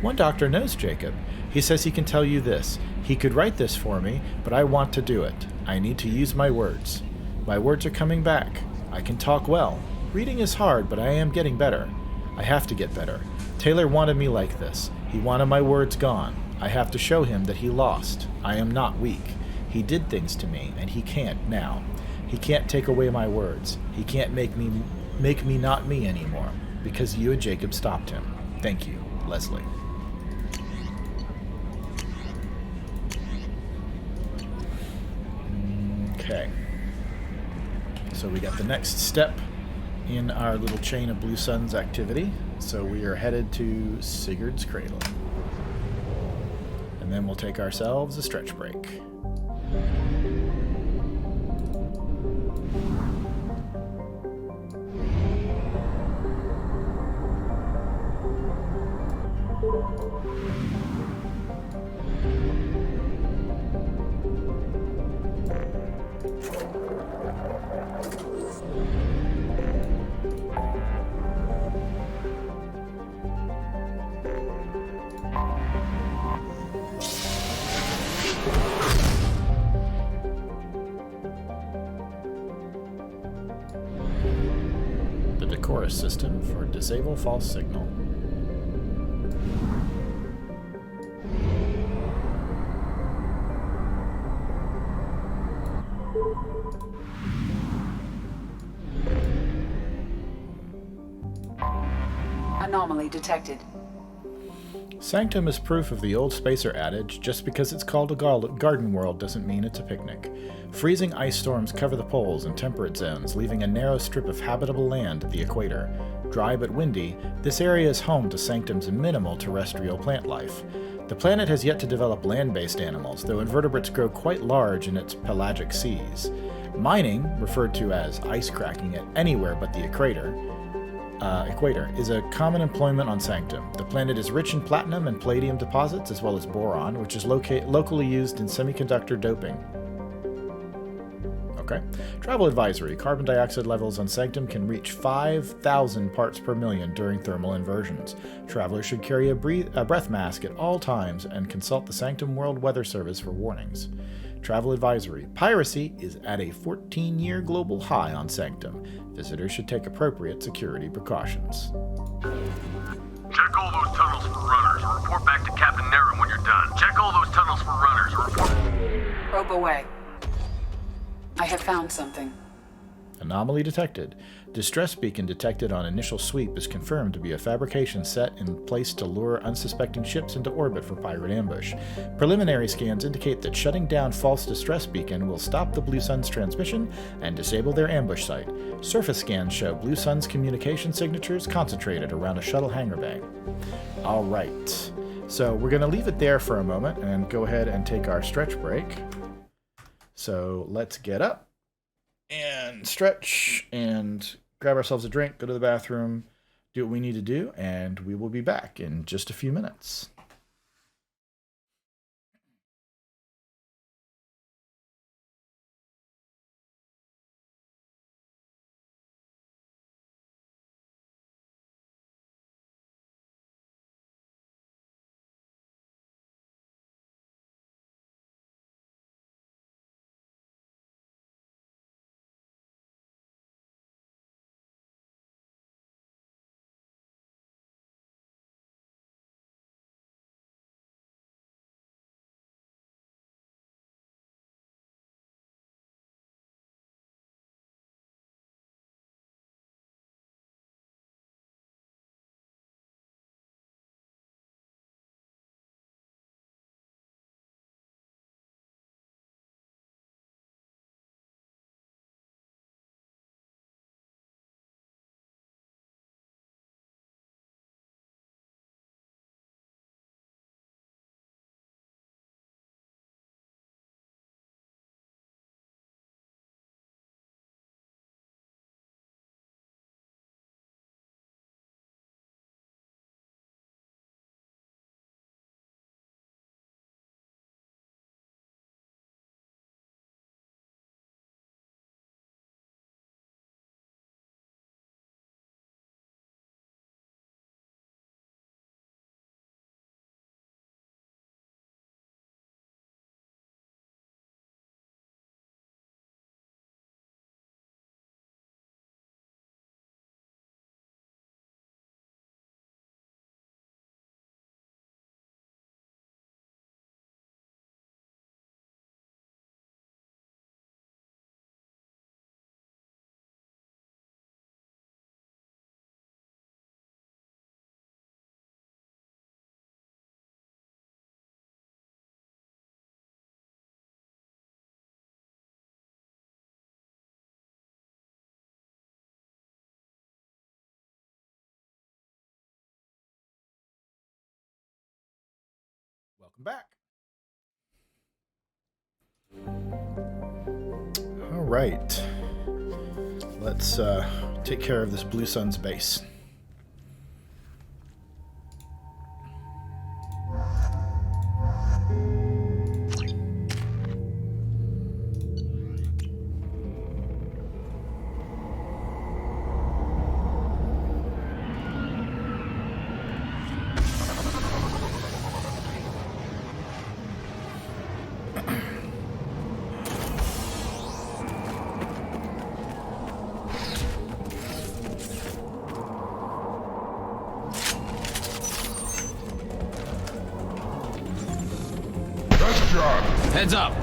One doctor knows Jacob. He says he can tell you this. He could write this for me, but I want to do it. I need to use my words. My words are coming back. I can talk well. Reading is hard, but I am getting better. I have to get better. Taylor wanted me like this. He wanted my words gone. I have to show him that he lost. I am not weak. He did things to me, and he can't now. He can't take away my words. He can't make me not me anymore, because you and Jacob stopped him. Thank you, Leslie. Okay. So we got the next step in our little chain of Blue Suns activity. So we are headed to Sigurd's Cradle. And then we'll take ourselves a stretch break. Chorus system for disable false signal. Anomaly detected. Sanctum is proof of the old spacer adage, just because it's called a garden world doesn't mean it's a picnic. Freezing ice storms cover the poles and temperate zones, leaving a narrow strip of habitable land at the equator. Dry but windy, this area is home to Sanctum's minimal terrestrial plant life. The planet has yet to develop land-based animals, though invertebrates grow quite large in its pelagic seas. Mining, referred to as ice cracking at anywhere but the equator, is a common employment on Sanctum. The planet is rich in platinum and palladium deposits, as well as boron, which is locally used in semiconductor doping. Okay. Travel advisory. Carbon dioxide levels on Sanctum can reach 5,000 parts per million during thermal inversions. Travelers should carry a breath mask at all times and consult the Sanctum World Weather Service for warnings. Travel advisory. Piracy is at a 14-year global high on Sanctum. Visitors should take appropriate security precautions. Check all those tunnels for runners and report back to Captain Naren when you're done. Check all those tunnels for runners and report... Probe away. I have found something. Anomaly detected. Distress beacon detected on initial sweep is confirmed to be a fabrication set in place to lure unsuspecting ships into orbit for pirate ambush. Preliminary scans indicate that shutting down false distress beacon will stop the Blue Sun's transmission and disable their ambush site. Surface scans show Blue Sun's communication signatures concentrated around a shuttle hangar bay. Alright, so we're going to leave it there for a moment and go ahead and take our stretch break. So let's get up and stretch and grab ourselves a drink, go to the bathroom, do what we need to do, and we will be back in just a few minutes. Welcome back. All right. Let's take care of this Blue Sun's base. Heads up!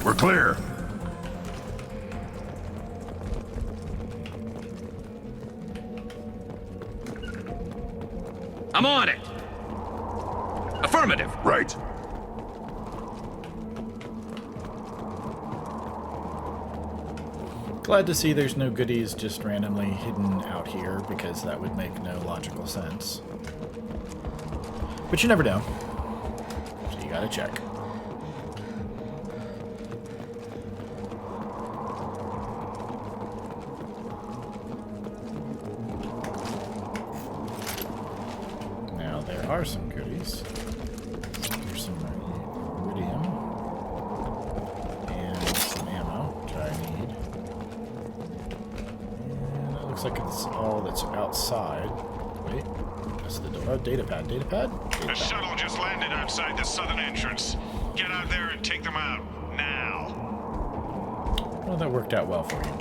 We're clear. I'm on it! Affirmative! Right. Glad to see there's no goodies just randomly hidden out here, because that would make no logical sense. But you never know. So you gotta check. Now there are some goodies. There's some iridium. And some ammo, which I need. And it looks like it's all that's outside. Wait, that's the door. Oh, data pad. Data pad? The shuttle just landed outside the southern entrance. Get out there and take them out. Now. Well, that worked out well for you.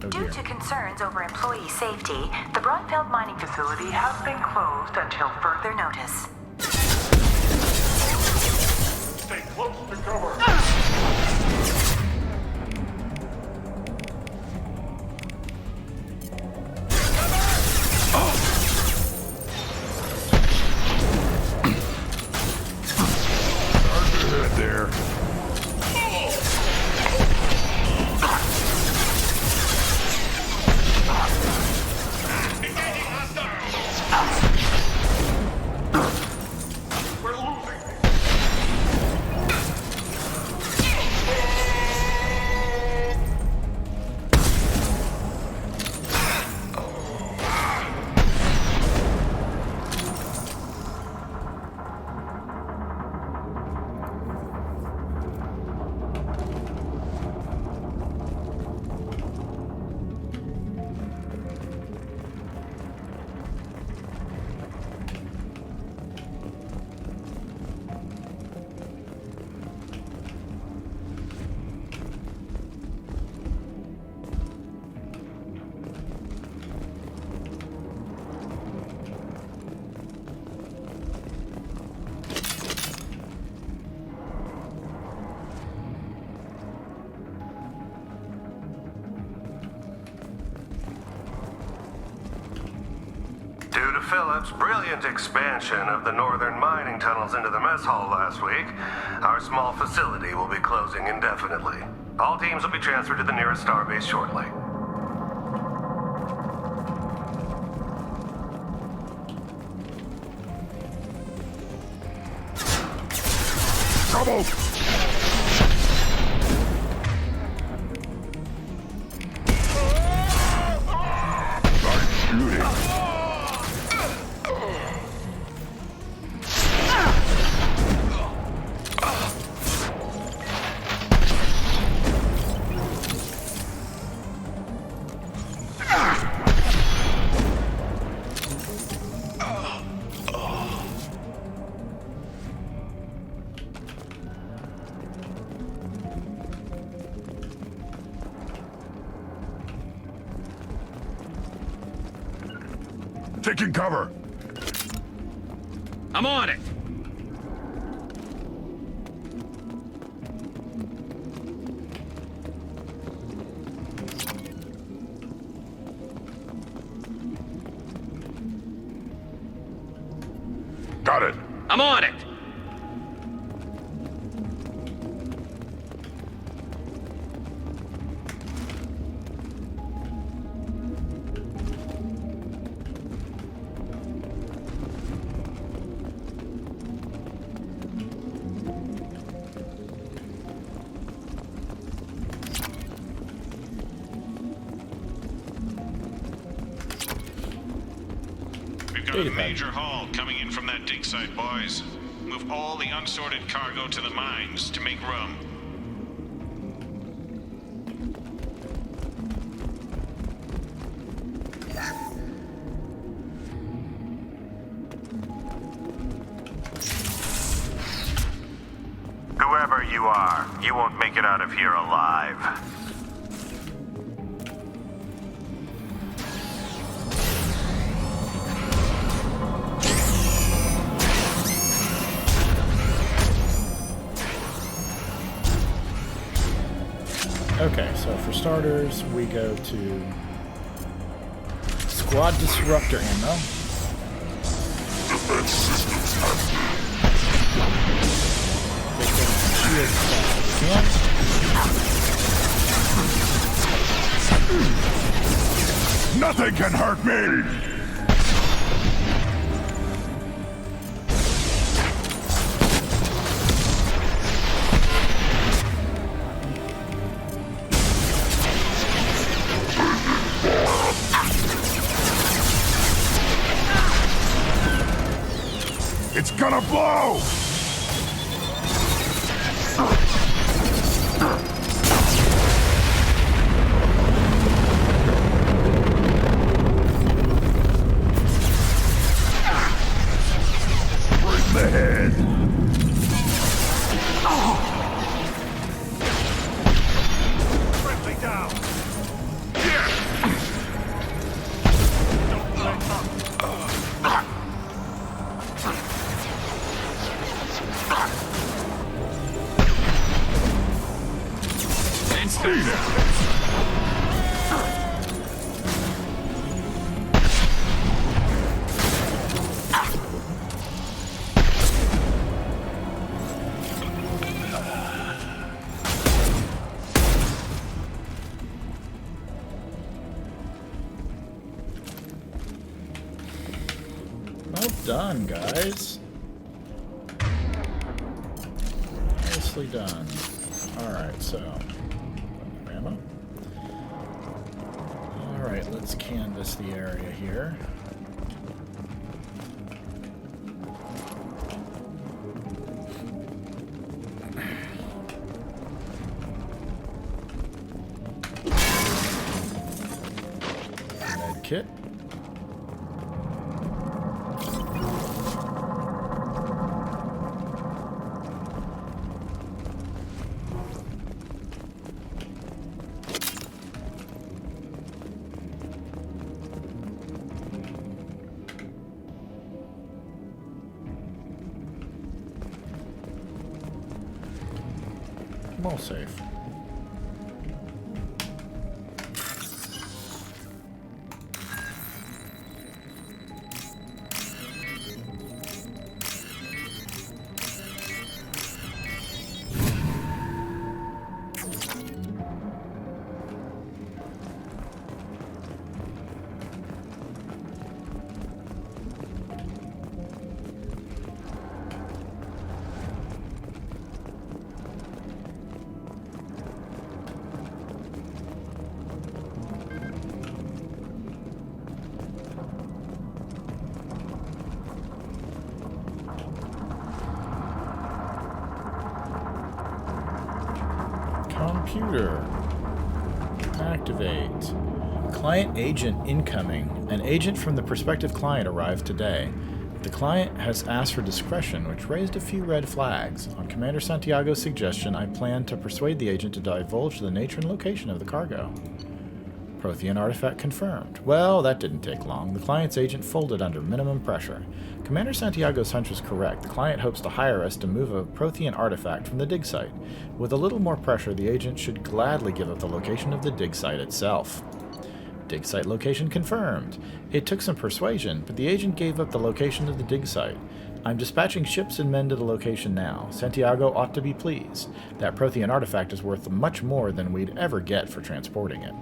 Oh, Due to concerns over employee safety, the Brunfeld mining facility has been closed until further notice. Stay close to cover. There. Due to Phillips' brilliant expansion of the northern mining tunnels into the mess hall last week, our small facility will be closing indefinitely. All teams will be transferred to the nearest starbase shortly. Trouble! Nice shooting. Taking cover. I'm on it. Got it. I'm on it. We've got a major haul coming in from that dig site, boys. Move all the unsorted cargo to the mines to make room. Whoever you are, you won't make it out of here alive. Okay, so for starters, we go to Squad Disruptor ammo. Nothing can hurt me! It's gonna blow! Break the head! Friendly down! Don't let up! Well done, guys. Nicely done. Alright, so ammo. Alright, let's canvass the area here. Med kit. I'm all safe. Computer. Activate. Client agent incoming. An agent from the prospective client arrived today. The client has asked for discretion, which raised a few red flags. On Commander Santiago's suggestion, I plan to persuade the agent to divulge the nature and location of the cargo. Prothean artifact confirmed. Well, that didn't take long. The client's agent folded under minimum pressure. Commander Santiago's hunch was correct. The client hopes to hire us to move a Prothean artifact from the dig site. With a little more pressure, the agent should gladly give up the location of the dig site itself. Dig site location confirmed. It took some persuasion, but the agent gave up the location of the dig site. I'm dispatching ships and men to the location now. Santiago ought to be pleased. That Prothean artifact is worth much more than we'd ever get for transporting it.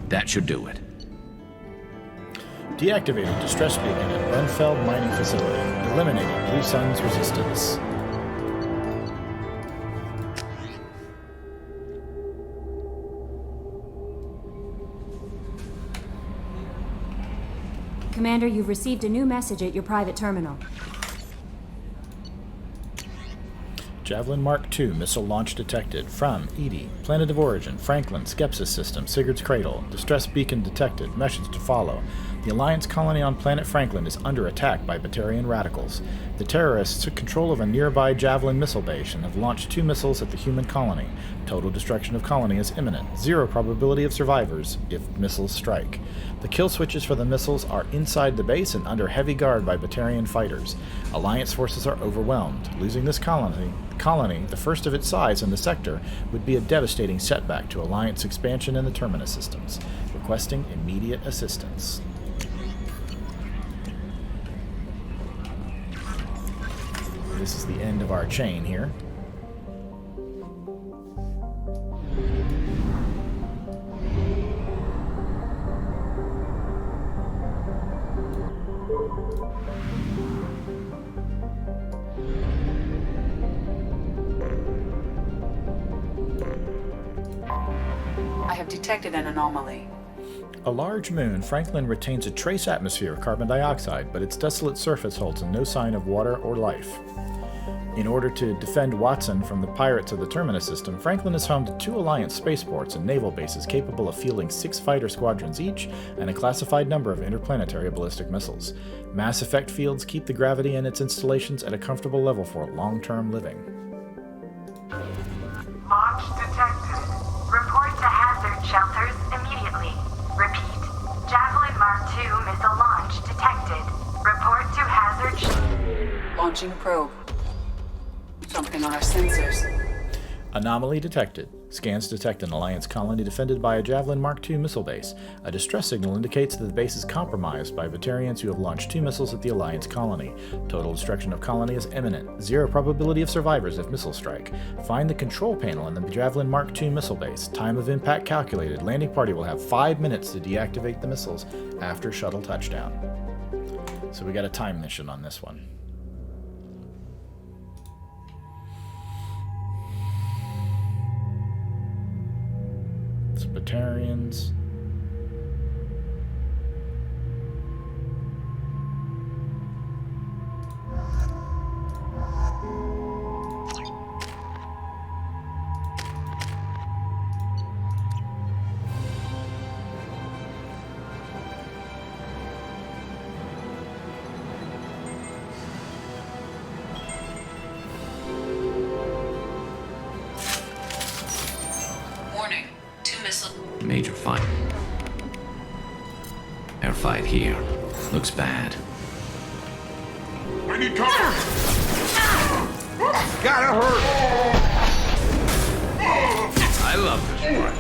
That should do it. Deactivated distress beacon at Brunfeld mining facility. Eliminated Blue Sun's resistance. Commander, you've received a new message at your private terminal. Javelin Mark II missile launch detected from Edie, Planet of Origin, Franklin, Skepsis System, Sigurd's Cradle. Distress beacon detected. Message to follow. The Alliance colony on planet Franklin is under attack by Batarian radicals. The terrorists took control of a nearby Javelin missile base and have launched 2 missiles at the human colony. Total destruction of colony is imminent. 0 probability of survivors if missiles strike. The kill switches for the missiles are inside the base and under heavy guard by Batarian fighters. Alliance forces are overwhelmed. Losing this colony, the first of its size in the sector, would be a devastating setback to Alliance expansion in the Terminus systems. Requesting immediate assistance. This is the end of our chain here. I have detected an anomaly. A large moon, Franklin retains a trace atmosphere of carbon dioxide, but its desolate surface holds no sign of water or life. In order to defend Watson from the pirates of the Terminus system, Franklin is home to 2 Alliance spaceports and naval bases capable of fielding 6 fighter squadrons each and a classified number of interplanetary ballistic missiles. Mass effect fields keep the gravity in its installations at a comfortable level for long-term living. Launch detected. Report to hazard shelters immediately. Repeat. Javelin Mark II missile launch detected. Report to hazard Launching probe. Something on our sensors. Anomaly detected. Scans detect an Alliance colony defended by a Javelin Mark II missile base. A distress signal indicates that the base is compromised by Batarians who have launched 2 missiles at the Alliance colony. Total destruction of colony is imminent. 0 probability of survivors if missiles strike. Find the control panel in the Javelin Mark II missile base. Time of impact calculated. Landing party will have 5 minutes to deactivate the missiles after shuttle touchdown. So we got a time mission on this one. Batarians. Major fight. Air fight here. Looks bad. I need cover! Gotta hurt! I love this part.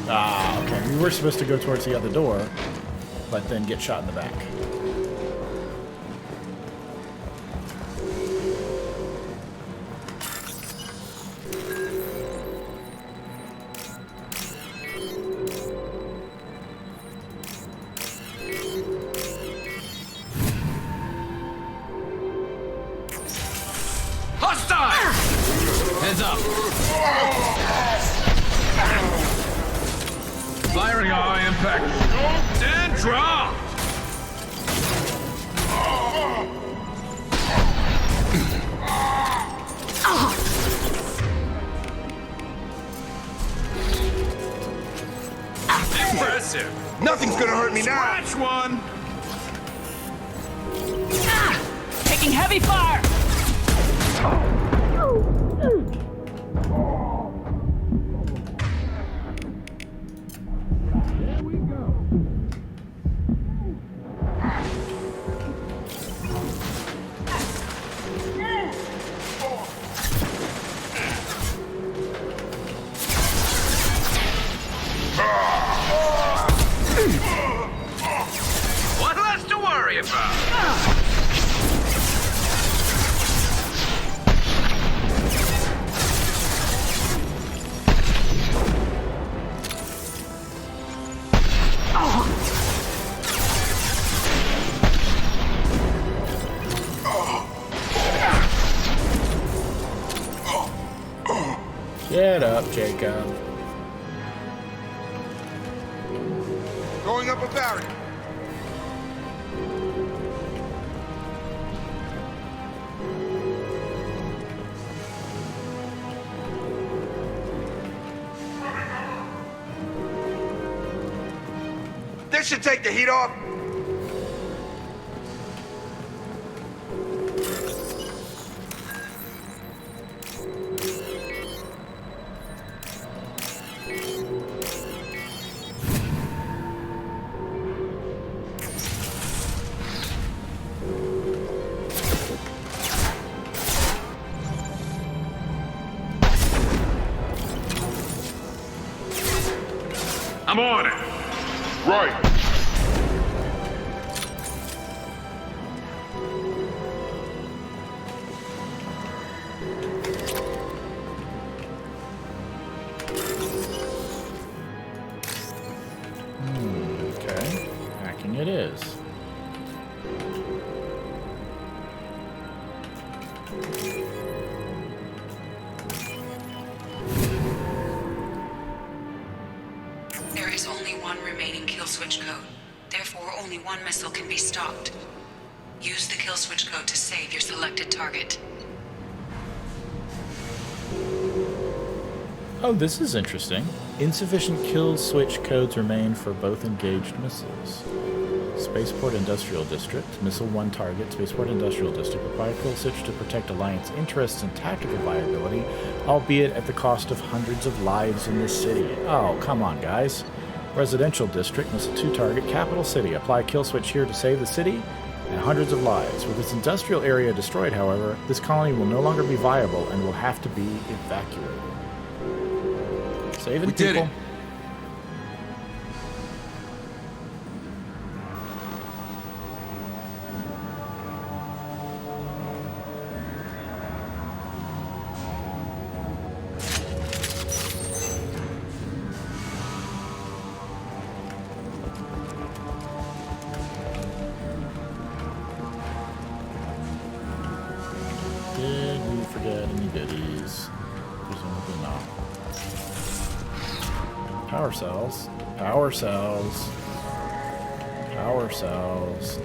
Ah, okay. We were supposed to go towards the other door. but then get shot in the back. Hostile! Heads up! Firing eye impact. And drop! Impressive! Nothing's gonna hurt me now! Scratch one! Taking heavy fire! What less to worry about? Get up, Jacob. Going up a barrier. This should take the heat off. I'm on it. Right. Okay. Hacking it is. There is only one remaining kill switch code. Therefore, only one missile can be stopped. Use the kill switch code to save your selected target. Oh, this is interesting. Insufficient kill switch codes remain for both engaged missiles. Spaceport Industrial District, Missile 1 target, Spaceport Industrial District. Require kill switch to protect Alliance interests and tactical viability, albeit at the cost of hundreds of lives in this city. Oh, come on, guys. Residential District, Missile 2 target, Capital City. Apply kill switch here to save the city and hundreds of lives. With its industrial area destroyed, however, this colony will no longer be viable and will have to be evacuated. Saving We did people. it. Did we forget any goodies? Presumably not. Power cells. Power cells. Power cells.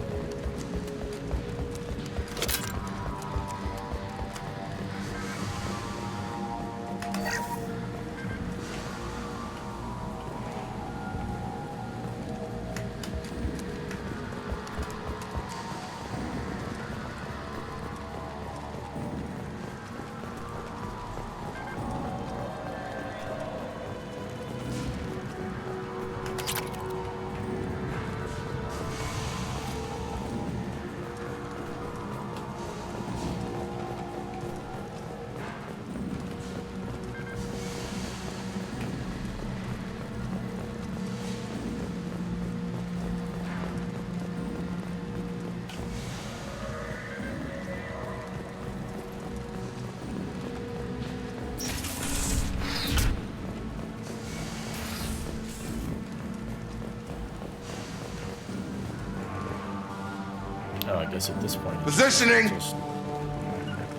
guess at this point. Positioning! Just...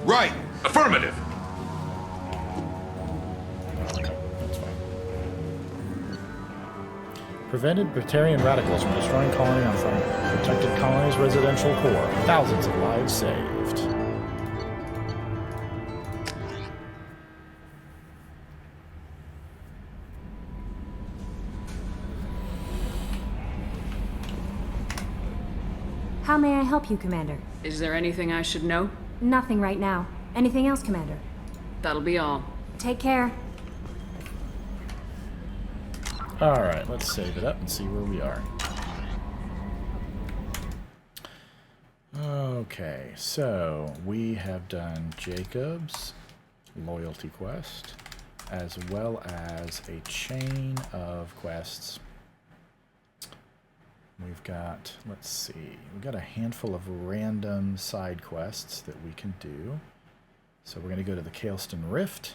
Right! Affirmative! Okay, that's fine. Prevented Batarian radicals from destroying colony on front. Protected colony's residential core. Thousands of lives saved. How may I help you, Commander? Is there anything I should know? Nothing right now. Anything else, Commander? That'll be all. Take care. Alright, let's save it up and see where we are. Okay, so we have done Jacob's loyalty quest, as well as a chain of quests. We've got, let's see, we've got a handful of random side quests that we can do. So we're going to go to the Kaleston Rift.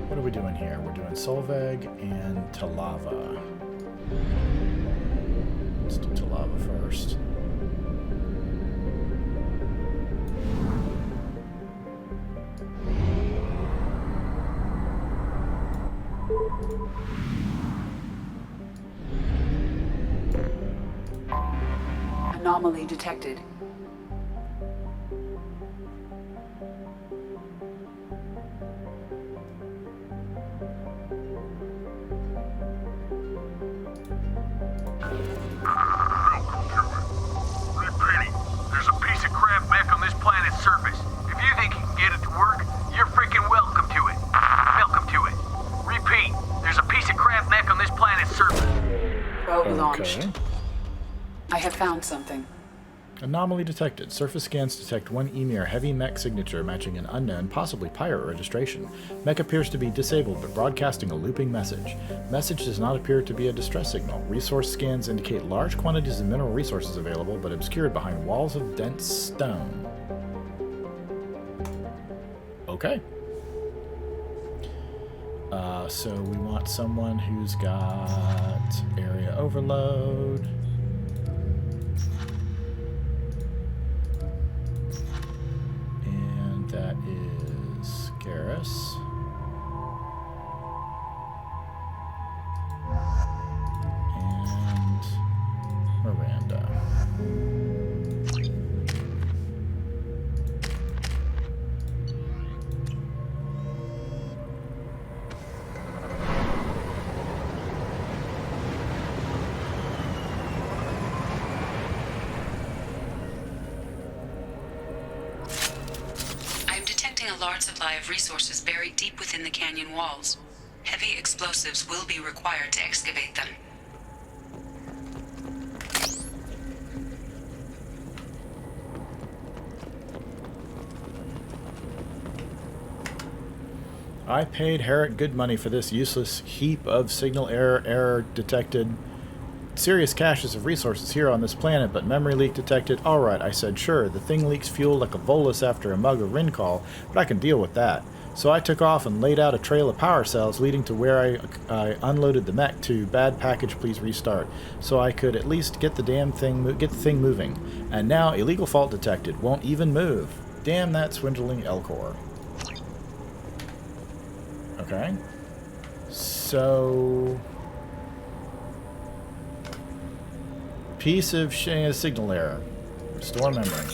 What are we doing here? We're doing Solveig and Talava. Let's do Talava first. Anomaly detected. I have found something. Anomaly detected. Surface scans detect one Emir heavy mech signature matching an unknown, possibly pirate registration. Mech appears to be disabled but broadcasting a looping message. Message does not appear to be a distress signal. Resource scans indicate large quantities of mineral resources available but obscured behind walls of dense stone. Okay. So we want someone who's got area overload. And that is Garrus. And Miranda. Large supply of resources buried deep within the canyon walls. Heavy explosives will be required to excavate them. I paid Herrick good money for this useless heap of signal error detected. Serious caches of resources here on this planet, but memory leak detected. Alright, I said, sure, the thing leaks fuel like a Volus after a mug of Rincall, but I can deal with that. So I took off and laid out a trail of power cells leading to where I unloaded the mech to bad package, please restart, so I could at least get the damn thing, get the thing moving. And now, illegal fault detected, won't even move. Damn that swindling Elcor. Okay. So... piece of signal error. Store memory.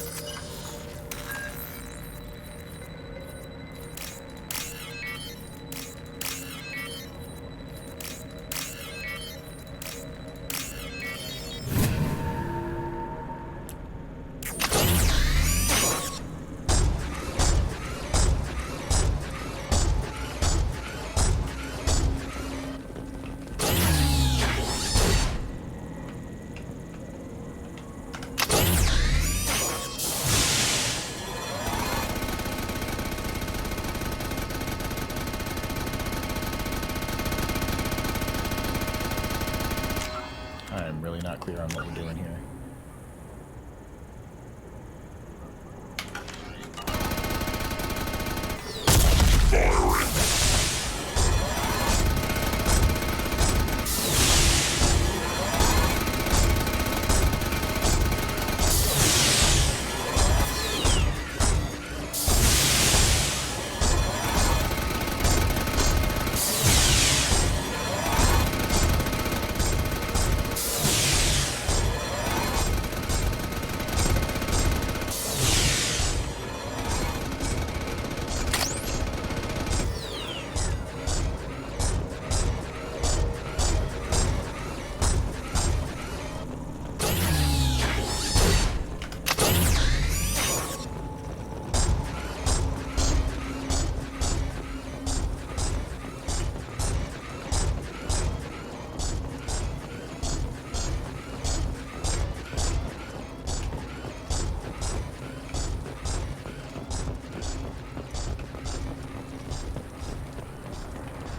clear on what we're doing here.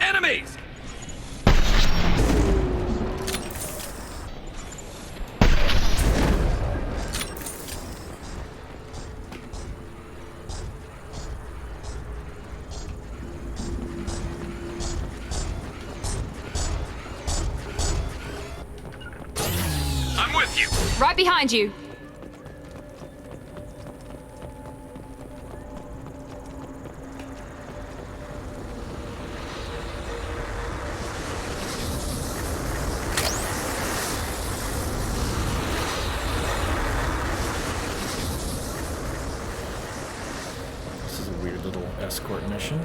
Enemies! I'm with you. Right behind you. This is a weird little escort mission.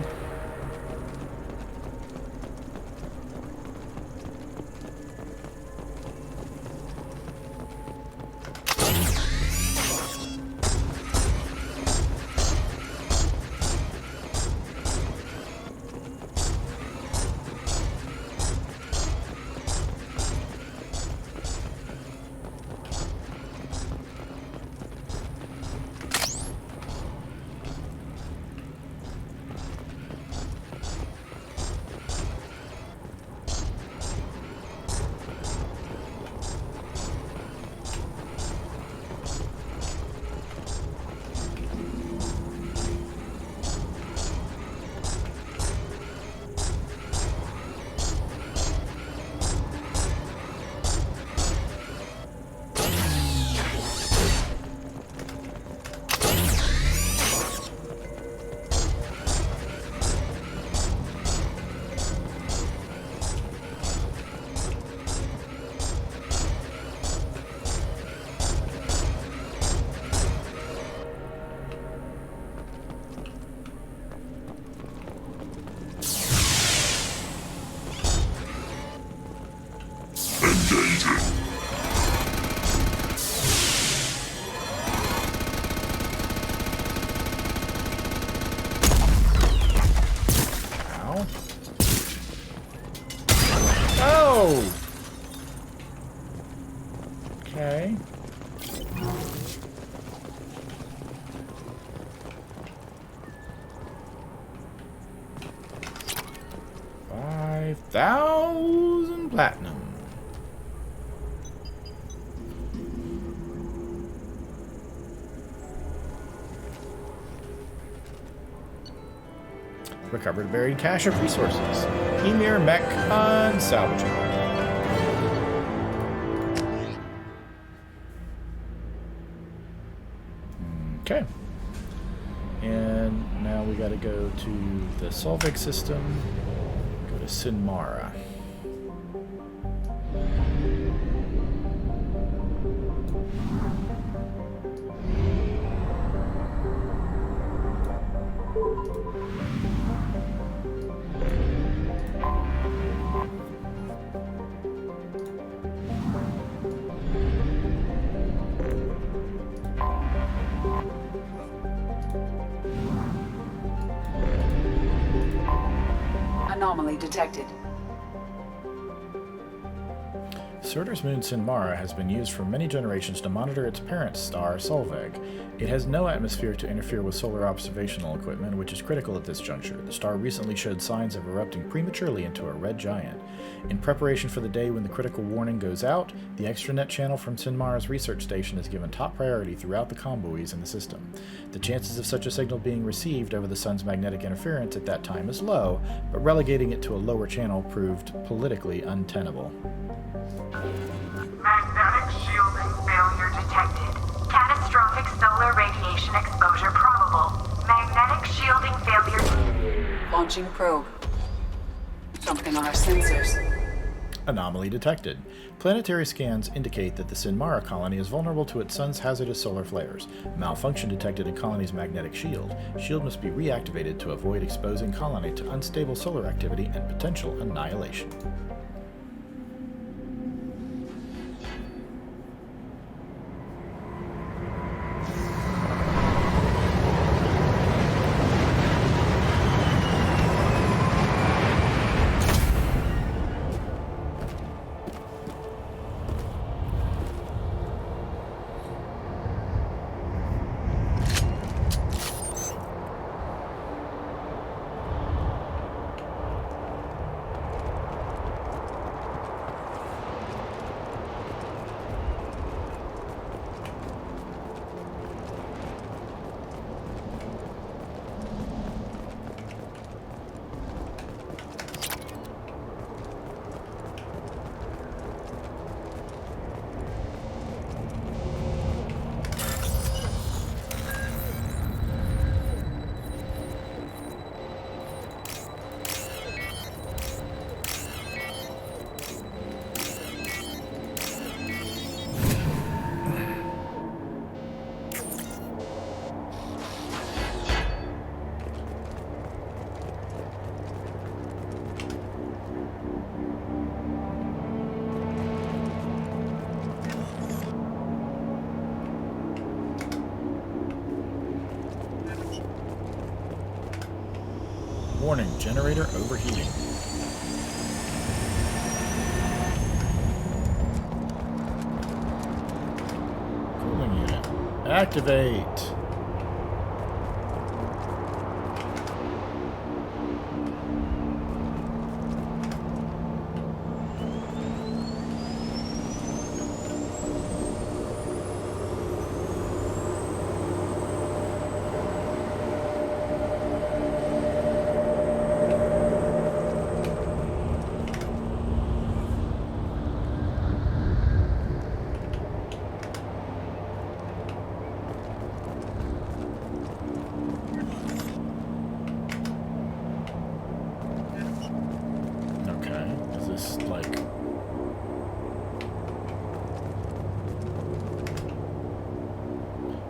Oh! Okay. $5,000 platinum. Recovered buried cache of resources. Emir mech unsalvageable. Okay. And now we gotta go to the Solvik system. Go to Sinmara. Anomaly detected. Surtur's moon Sinmara has been used for many generations to monitor its parent star, Solveig. It has no atmosphere to interfere with solar observational equipment, which is critical at this juncture. The star recently showed signs of erupting prematurely into a red giant. In preparation for the day when the critical warning goes out, the extranet channel from Sinmara's research station is given top priority throughout the combuoys in the system. The chances of such a signal being received over the sun's magnetic interference at that time is low, but relegating it to a lower channel proved politically untenable. Magnetic shielding failure detected. Catastrophic solar radiation exposure probable. Magnetic shielding failure. Launching probe. Something on our sensors. Anomaly detected. Planetary scans indicate that the Sinmara colony is vulnerable to its sun's hazardous solar flares. Malfunction detected in colony's magnetic shield. Shield must be reactivated to avoid exposing colony to unstable solar activity and potential annihilation. Warning, generator overheating. Cooling unit. Activate.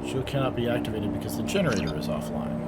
Shield cannot be activated because the generator is offline.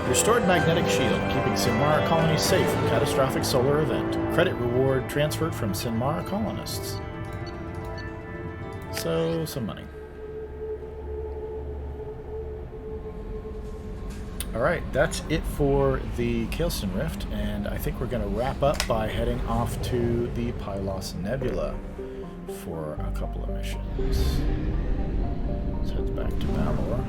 Restored magnetic shield, keeping Sinmara colony safe from catastrophic solar event. Credit reward transferred from Sinmara colonists. So, some money. Alright, that's it for the Keylson Rift, and I think we're going to wrap up by heading off to the Pylos Nebula for a couple of missions. Let's head back to Valor.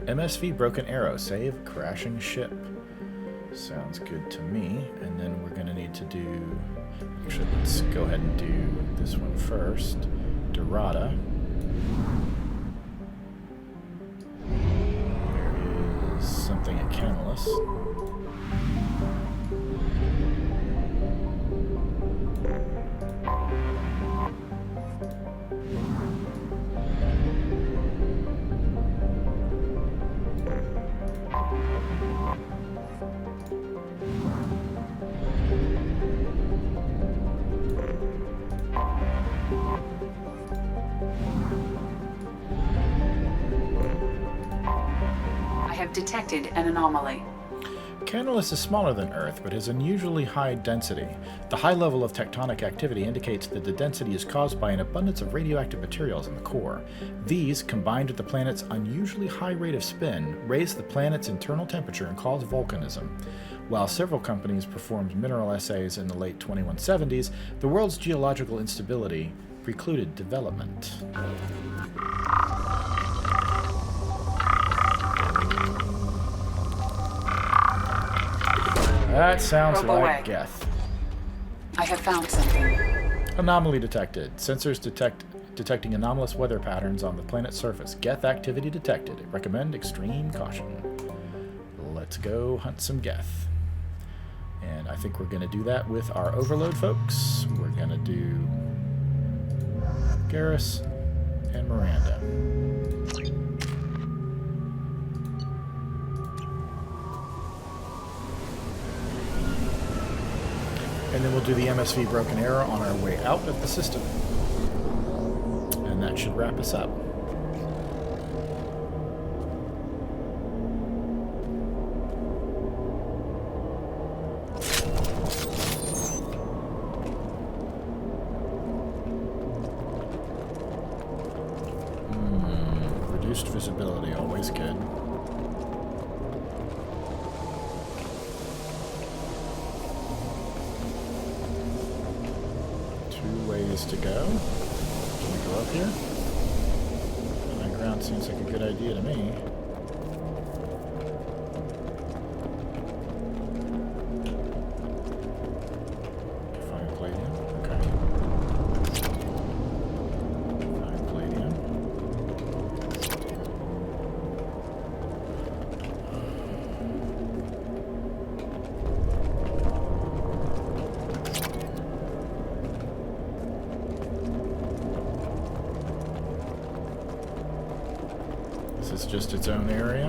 MSV Broken Arrow, save crashing ship. Sounds good to me. And then we're going to need to do... Actually, let's go ahead and do this one first. Dorada. There is something at Canalus. Detected an anomaly. Canalus is smaller than Earth, but has unusually high density. The high level of tectonic activity indicates that the density is caused by an abundance of radioactive materials in the core. These, combined with the planet's unusually high rate of spin, raise the planet's internal temperature and cause volcanism. While several companies performed mineral assays in the late 2170s, the world's geological instability precluded development. That sounds like Geth. I have found something. Anomaly detected. Sensors detecting anomalous weather patterns on the planet's surface. Geth activity detected. Recommend extreme caution. Let's go hunt some Geth. And I think we're going to do that with our overload folks. We're going to do Garrus and Miranda. And then we'll do the MSV Broken Arrow on our way out of the system. And that should wrap us up. Reduced visibility, always good. Ways to go. Can we go up here? High ground seems like a good idea to me. Fine palladium. Okay. Fine palladium. Is just its own area.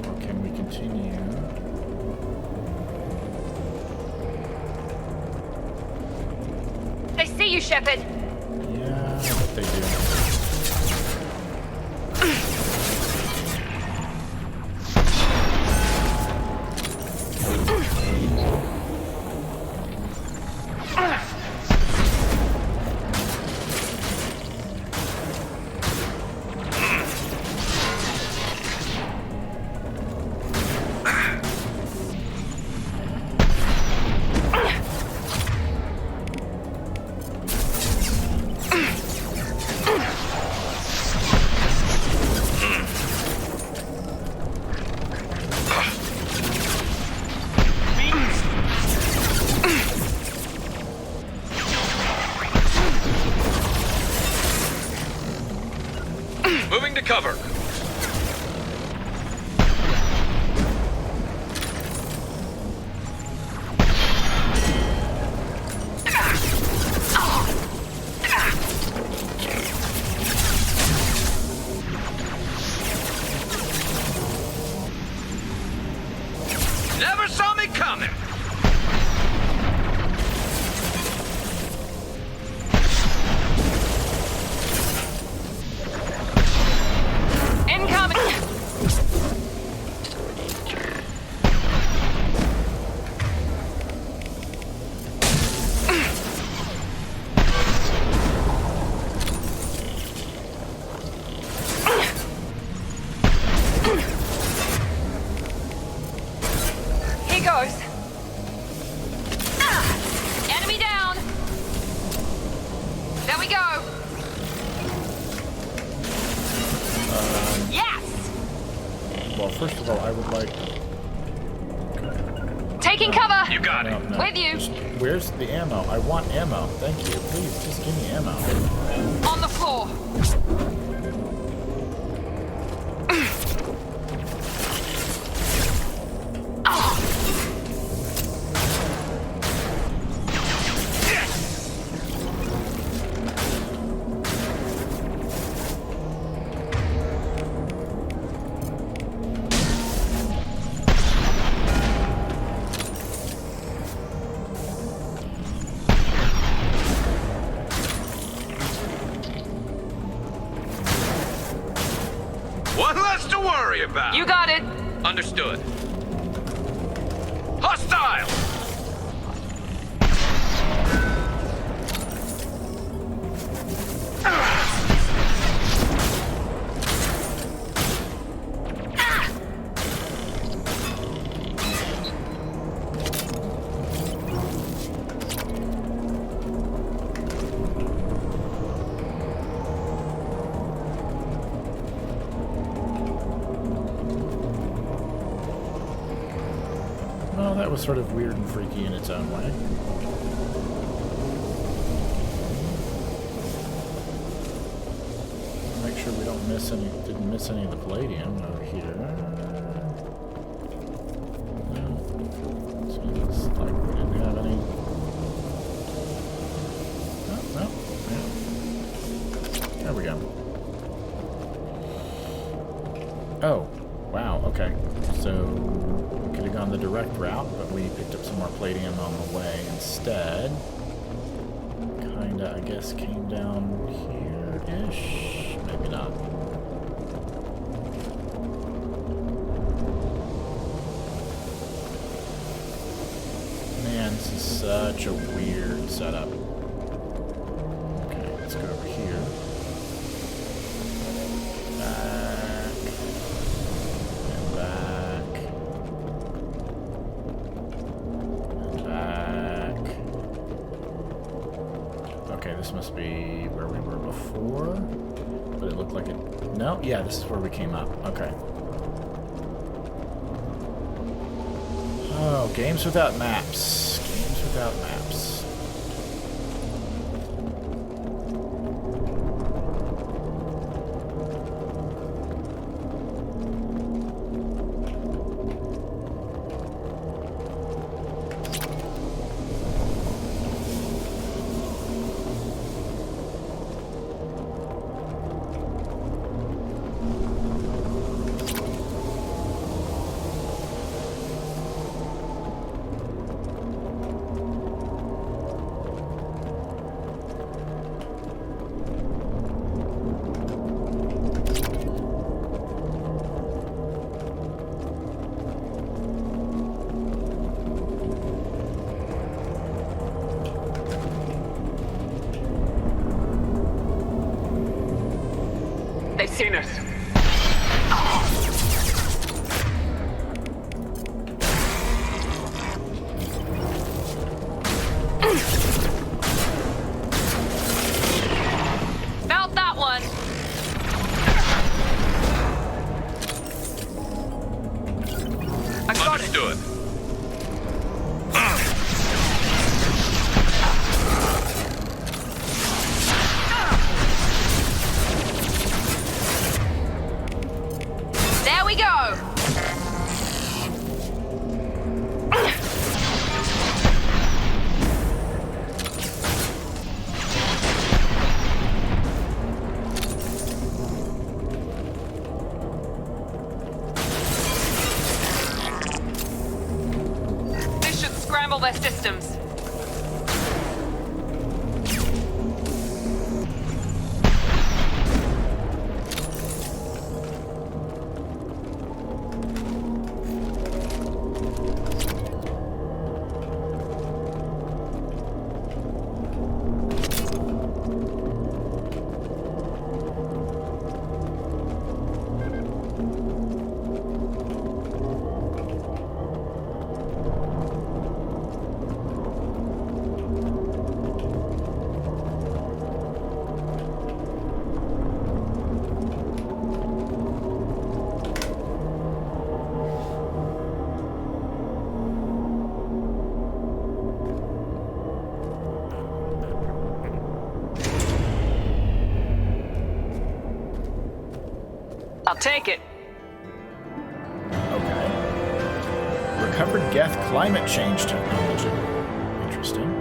Or can we continue? They see you, Shepard. Yeah, I bet they do. Moving to cover. Never saw me coming. first of all, I would like... Taking cover! You got it. With you! Just, where's the ammo? I want ammo. Thank you. Please, just give me ammo. On the floor! One less to worry about. You got it! Understood. Hostile! Well, that was sort of weird and freaky in its own way. Make sure we don't miss any, didn't miss any of the palladium over here. No. Seems like we didn't have any. Oh, no. Yeah. There we go. Oh, wow, okay. So we could have gone the direct route, but we picked up some more palladium on the way instead. Kinda, I guess, came down here-ish? Maybe not. Man, this is such a weird setup. Okay, let's go over here. Back. And back. And back. Okay, this must be where we were before. But it looked like it... No? Yeah, this is where we came up. Okay. Oh, games without maps. Games without maps. They've seen us. Felt that one. I got Understood. There we go. This should scramble their systems. take it. Okay. Recovered Geth climate change technology. Interesting.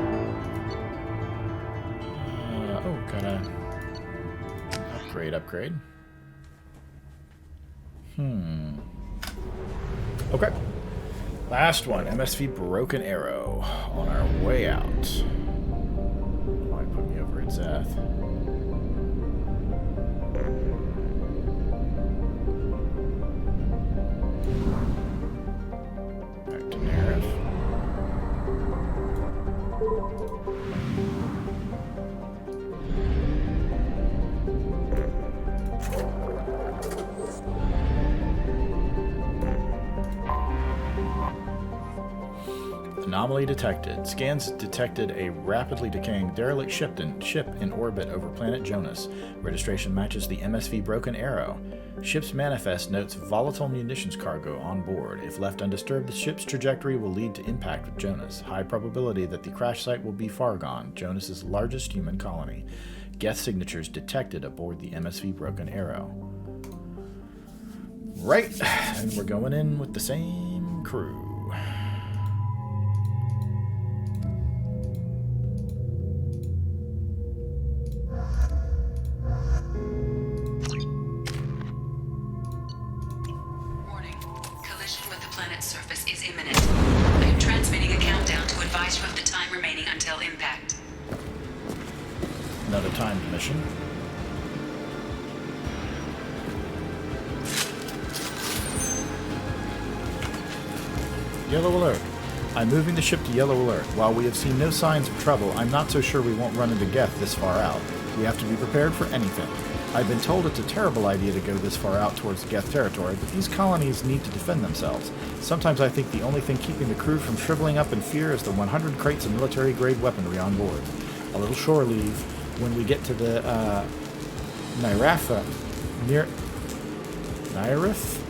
Gotta upgrade. Okay. Last one, MSV Broken Arrow. On our way out. Why put me over at Zath? Back to Narif. Anomaly detected. Scans detected a rapidly decaying derelict ship in orbit over planet Jonas. Registration matches the MSV Broken Arrow. Ship's manifest notes volatile munitions cargo on board. If left undisturbed, the ship's trajectory will lead to impact with Jonas. High probability that the crash site will be Fargon, Jonas's largest human colony. Geth signatures detected aboard the MSV Broken Arrow. Right, and we're going in with the same crew. Another timed mission. Yellow alert. I'm moving the ship to yellow alert. While we have seen no signs of trouble, I'm not so sure we won't run into Geth this far out. We have to be prepared for anything. I've been told it's a terrible idea to go this far out towards Geth territory, but these colonies need to defend themselves. Sometimes I think the only thing keeping the crew from shriveling up in fear is the 100 crates of military-grade weaponry on board. A little shore leave when we get to the Nyrif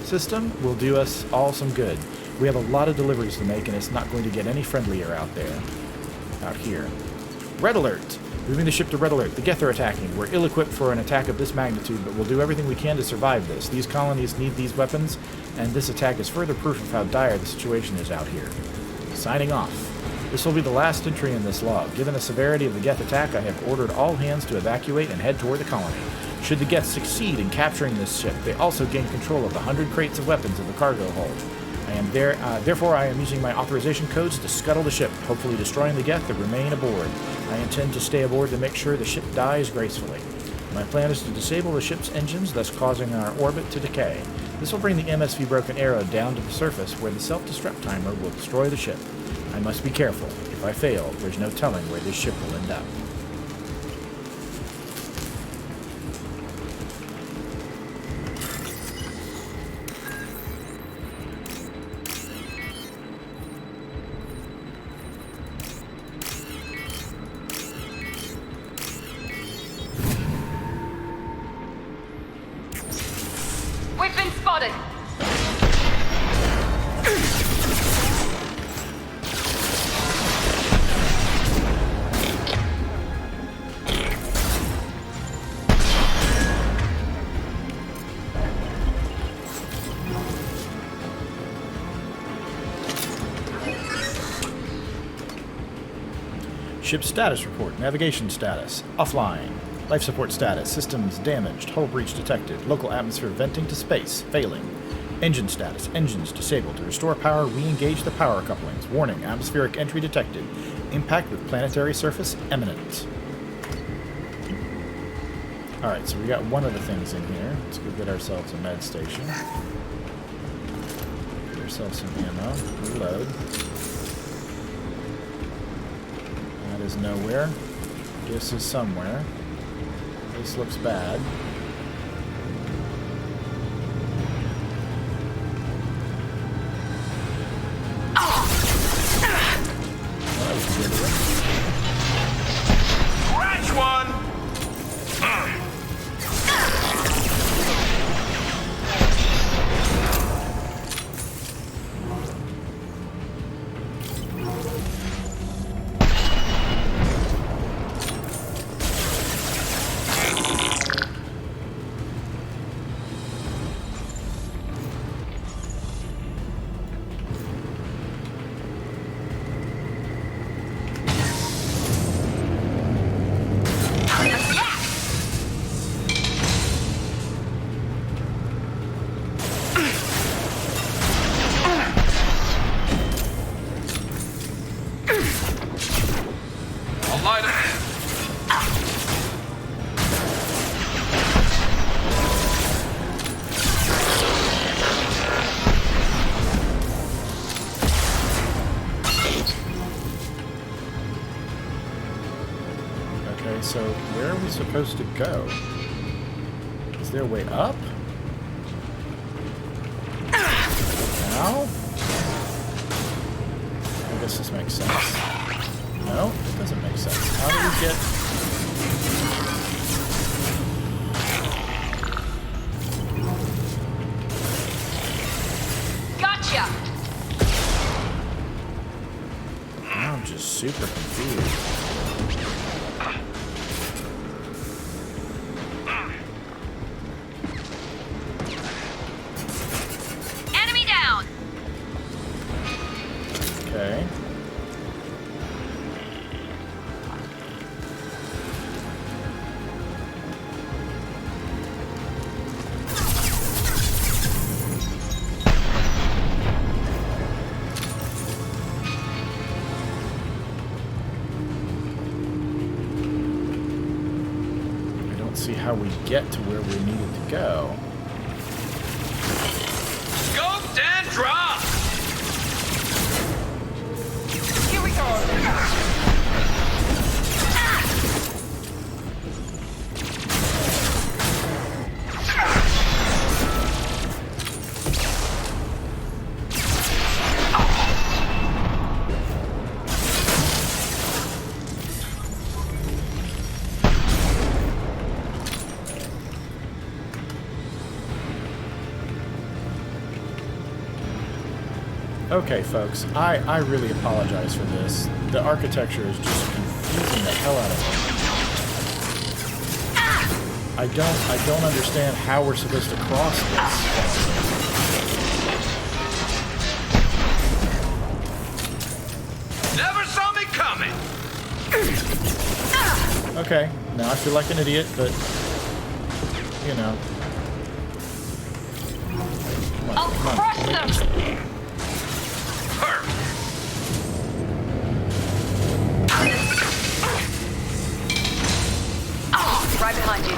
system will do us all some good. We have a lot of deliveries to make, and it's not going to get any friendlier out here. Red alert! Moving the ship to red alert. The Geth are attacking. We're ill-equipped for an attack of this magnitude, but we'll do everything we can to survive this. These colonies need these weapons, and this attack is further proof of how dire the situation is out here. Signing off. This will be the last entry in this log. Given the severity of the Geth attack, I have ordered all hands to evacuate and head toward the colony. Should the Geth succeed in capturing this ship, they also gain control of the 100 crates of weapons in the cargo hold. Therefore, I am using my authorization codes to scuttle the ship, hopefully destroying the Geth that remain aboard. I intend to stay aboard to make sure the ship dies gracefully. My plan is to disable the ship's engines, thus causing our orbit to decay. This will bring the MSV Broken Arrow down to the surface, where the self-destruct timer will destroy the ship. I must be careful. If I fail, there's no telling where this ship will end up. We've been spotted! Ship status report. Navigation status. Offline. Life support status. Systems damaged. Hull breach detected. Local atmosphere venting to space. Failing. Engine status. Engines disabled. To restore power, re-engage the power couplings. Warning. Atmospheric entry detected. Impact with planetary surface imminent. Alright, so we got one of the things in here. Let's go get ourselves a med station. Get ourselves some ammo. Reload. That is nowhere. This is somewhere. This looks bad. Catch one! Light up. Okay, so where are we supposed to go? Is there a way up? Now? I guess this makes sense. No, it doesn't make sense. How do we get... Gotcha! I'm just super confused. Enemy down! Okay. See how we get to where we needed to go. Scoped and drop! Here we go! Okay, folks, I really apologize for this. The architecture is just confusing the hell out of me. I don't understand how we're supposed to cross this. Never saw me coming! Okay, now I feel like an idiot, but you know. Come on, I'll crush them! Right behind you.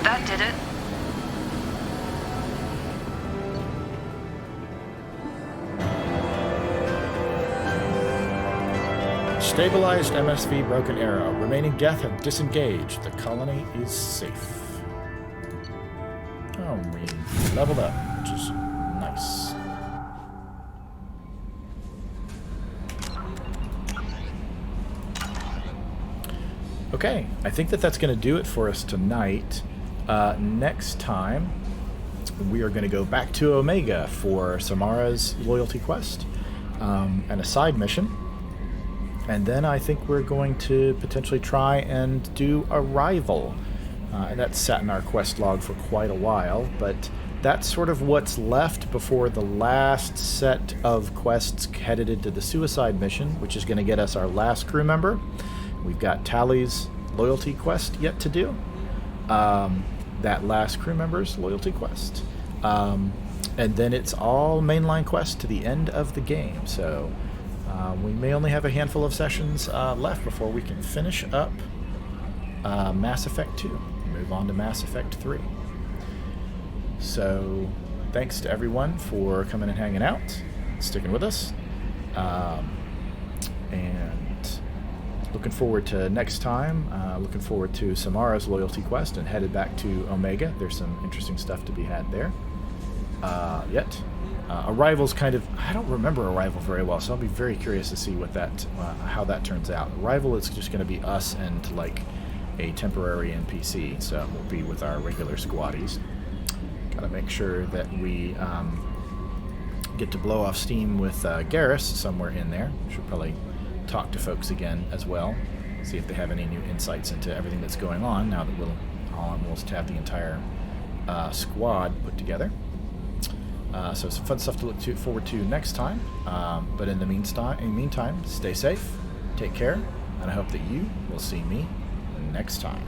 That did it. Stabilized MSV Broken Arrow. Remaining Geth have disengaged. The colony is safe. Oh, we leveled up, which is nice. Okay, I think that's going to do it for us tonight. Next time, we are going to go back to Omega for Samara's loyalty quest and a side mission. And then I think we're going to potentially try and do Arrival. That's sat in our quest log for quite a while, but that's sort of what's left before the last set of quests headed into the suicide mission, which is going to get us our last crew member. We've got Tally's loyalty quest yet to do. That last crew member's loyalty quest. And then it's all mainline quests to the end of the game. So we may only have a handful of sessions left before we can finish up Mass Effect 2. Move on to Mass Effect 3. So thanks to everyone for coming and hanging out, sticking with us. And looking forward to next time. Looking forward to Samara's loyalty quest and headed back to Omega. There's some interesting stuff to be had there. Arrival's kind of... I don't remember Arrival very well, so I'll be very curious to see what that, how that turns out. Arrival is just going to be us and like a temporary NPC, so we'll be with our regular squaddies. Gotta make sure that we get to blow off steam with Garrus somewhere in there. Should probably talk to folks again as well. See if they have any new insights into everything that's going on now that we'll almost have the entire squad put together. So some fun stuff to look forward to next time. But in the meantime, stay safe, take care, and I hope that you will see me next time.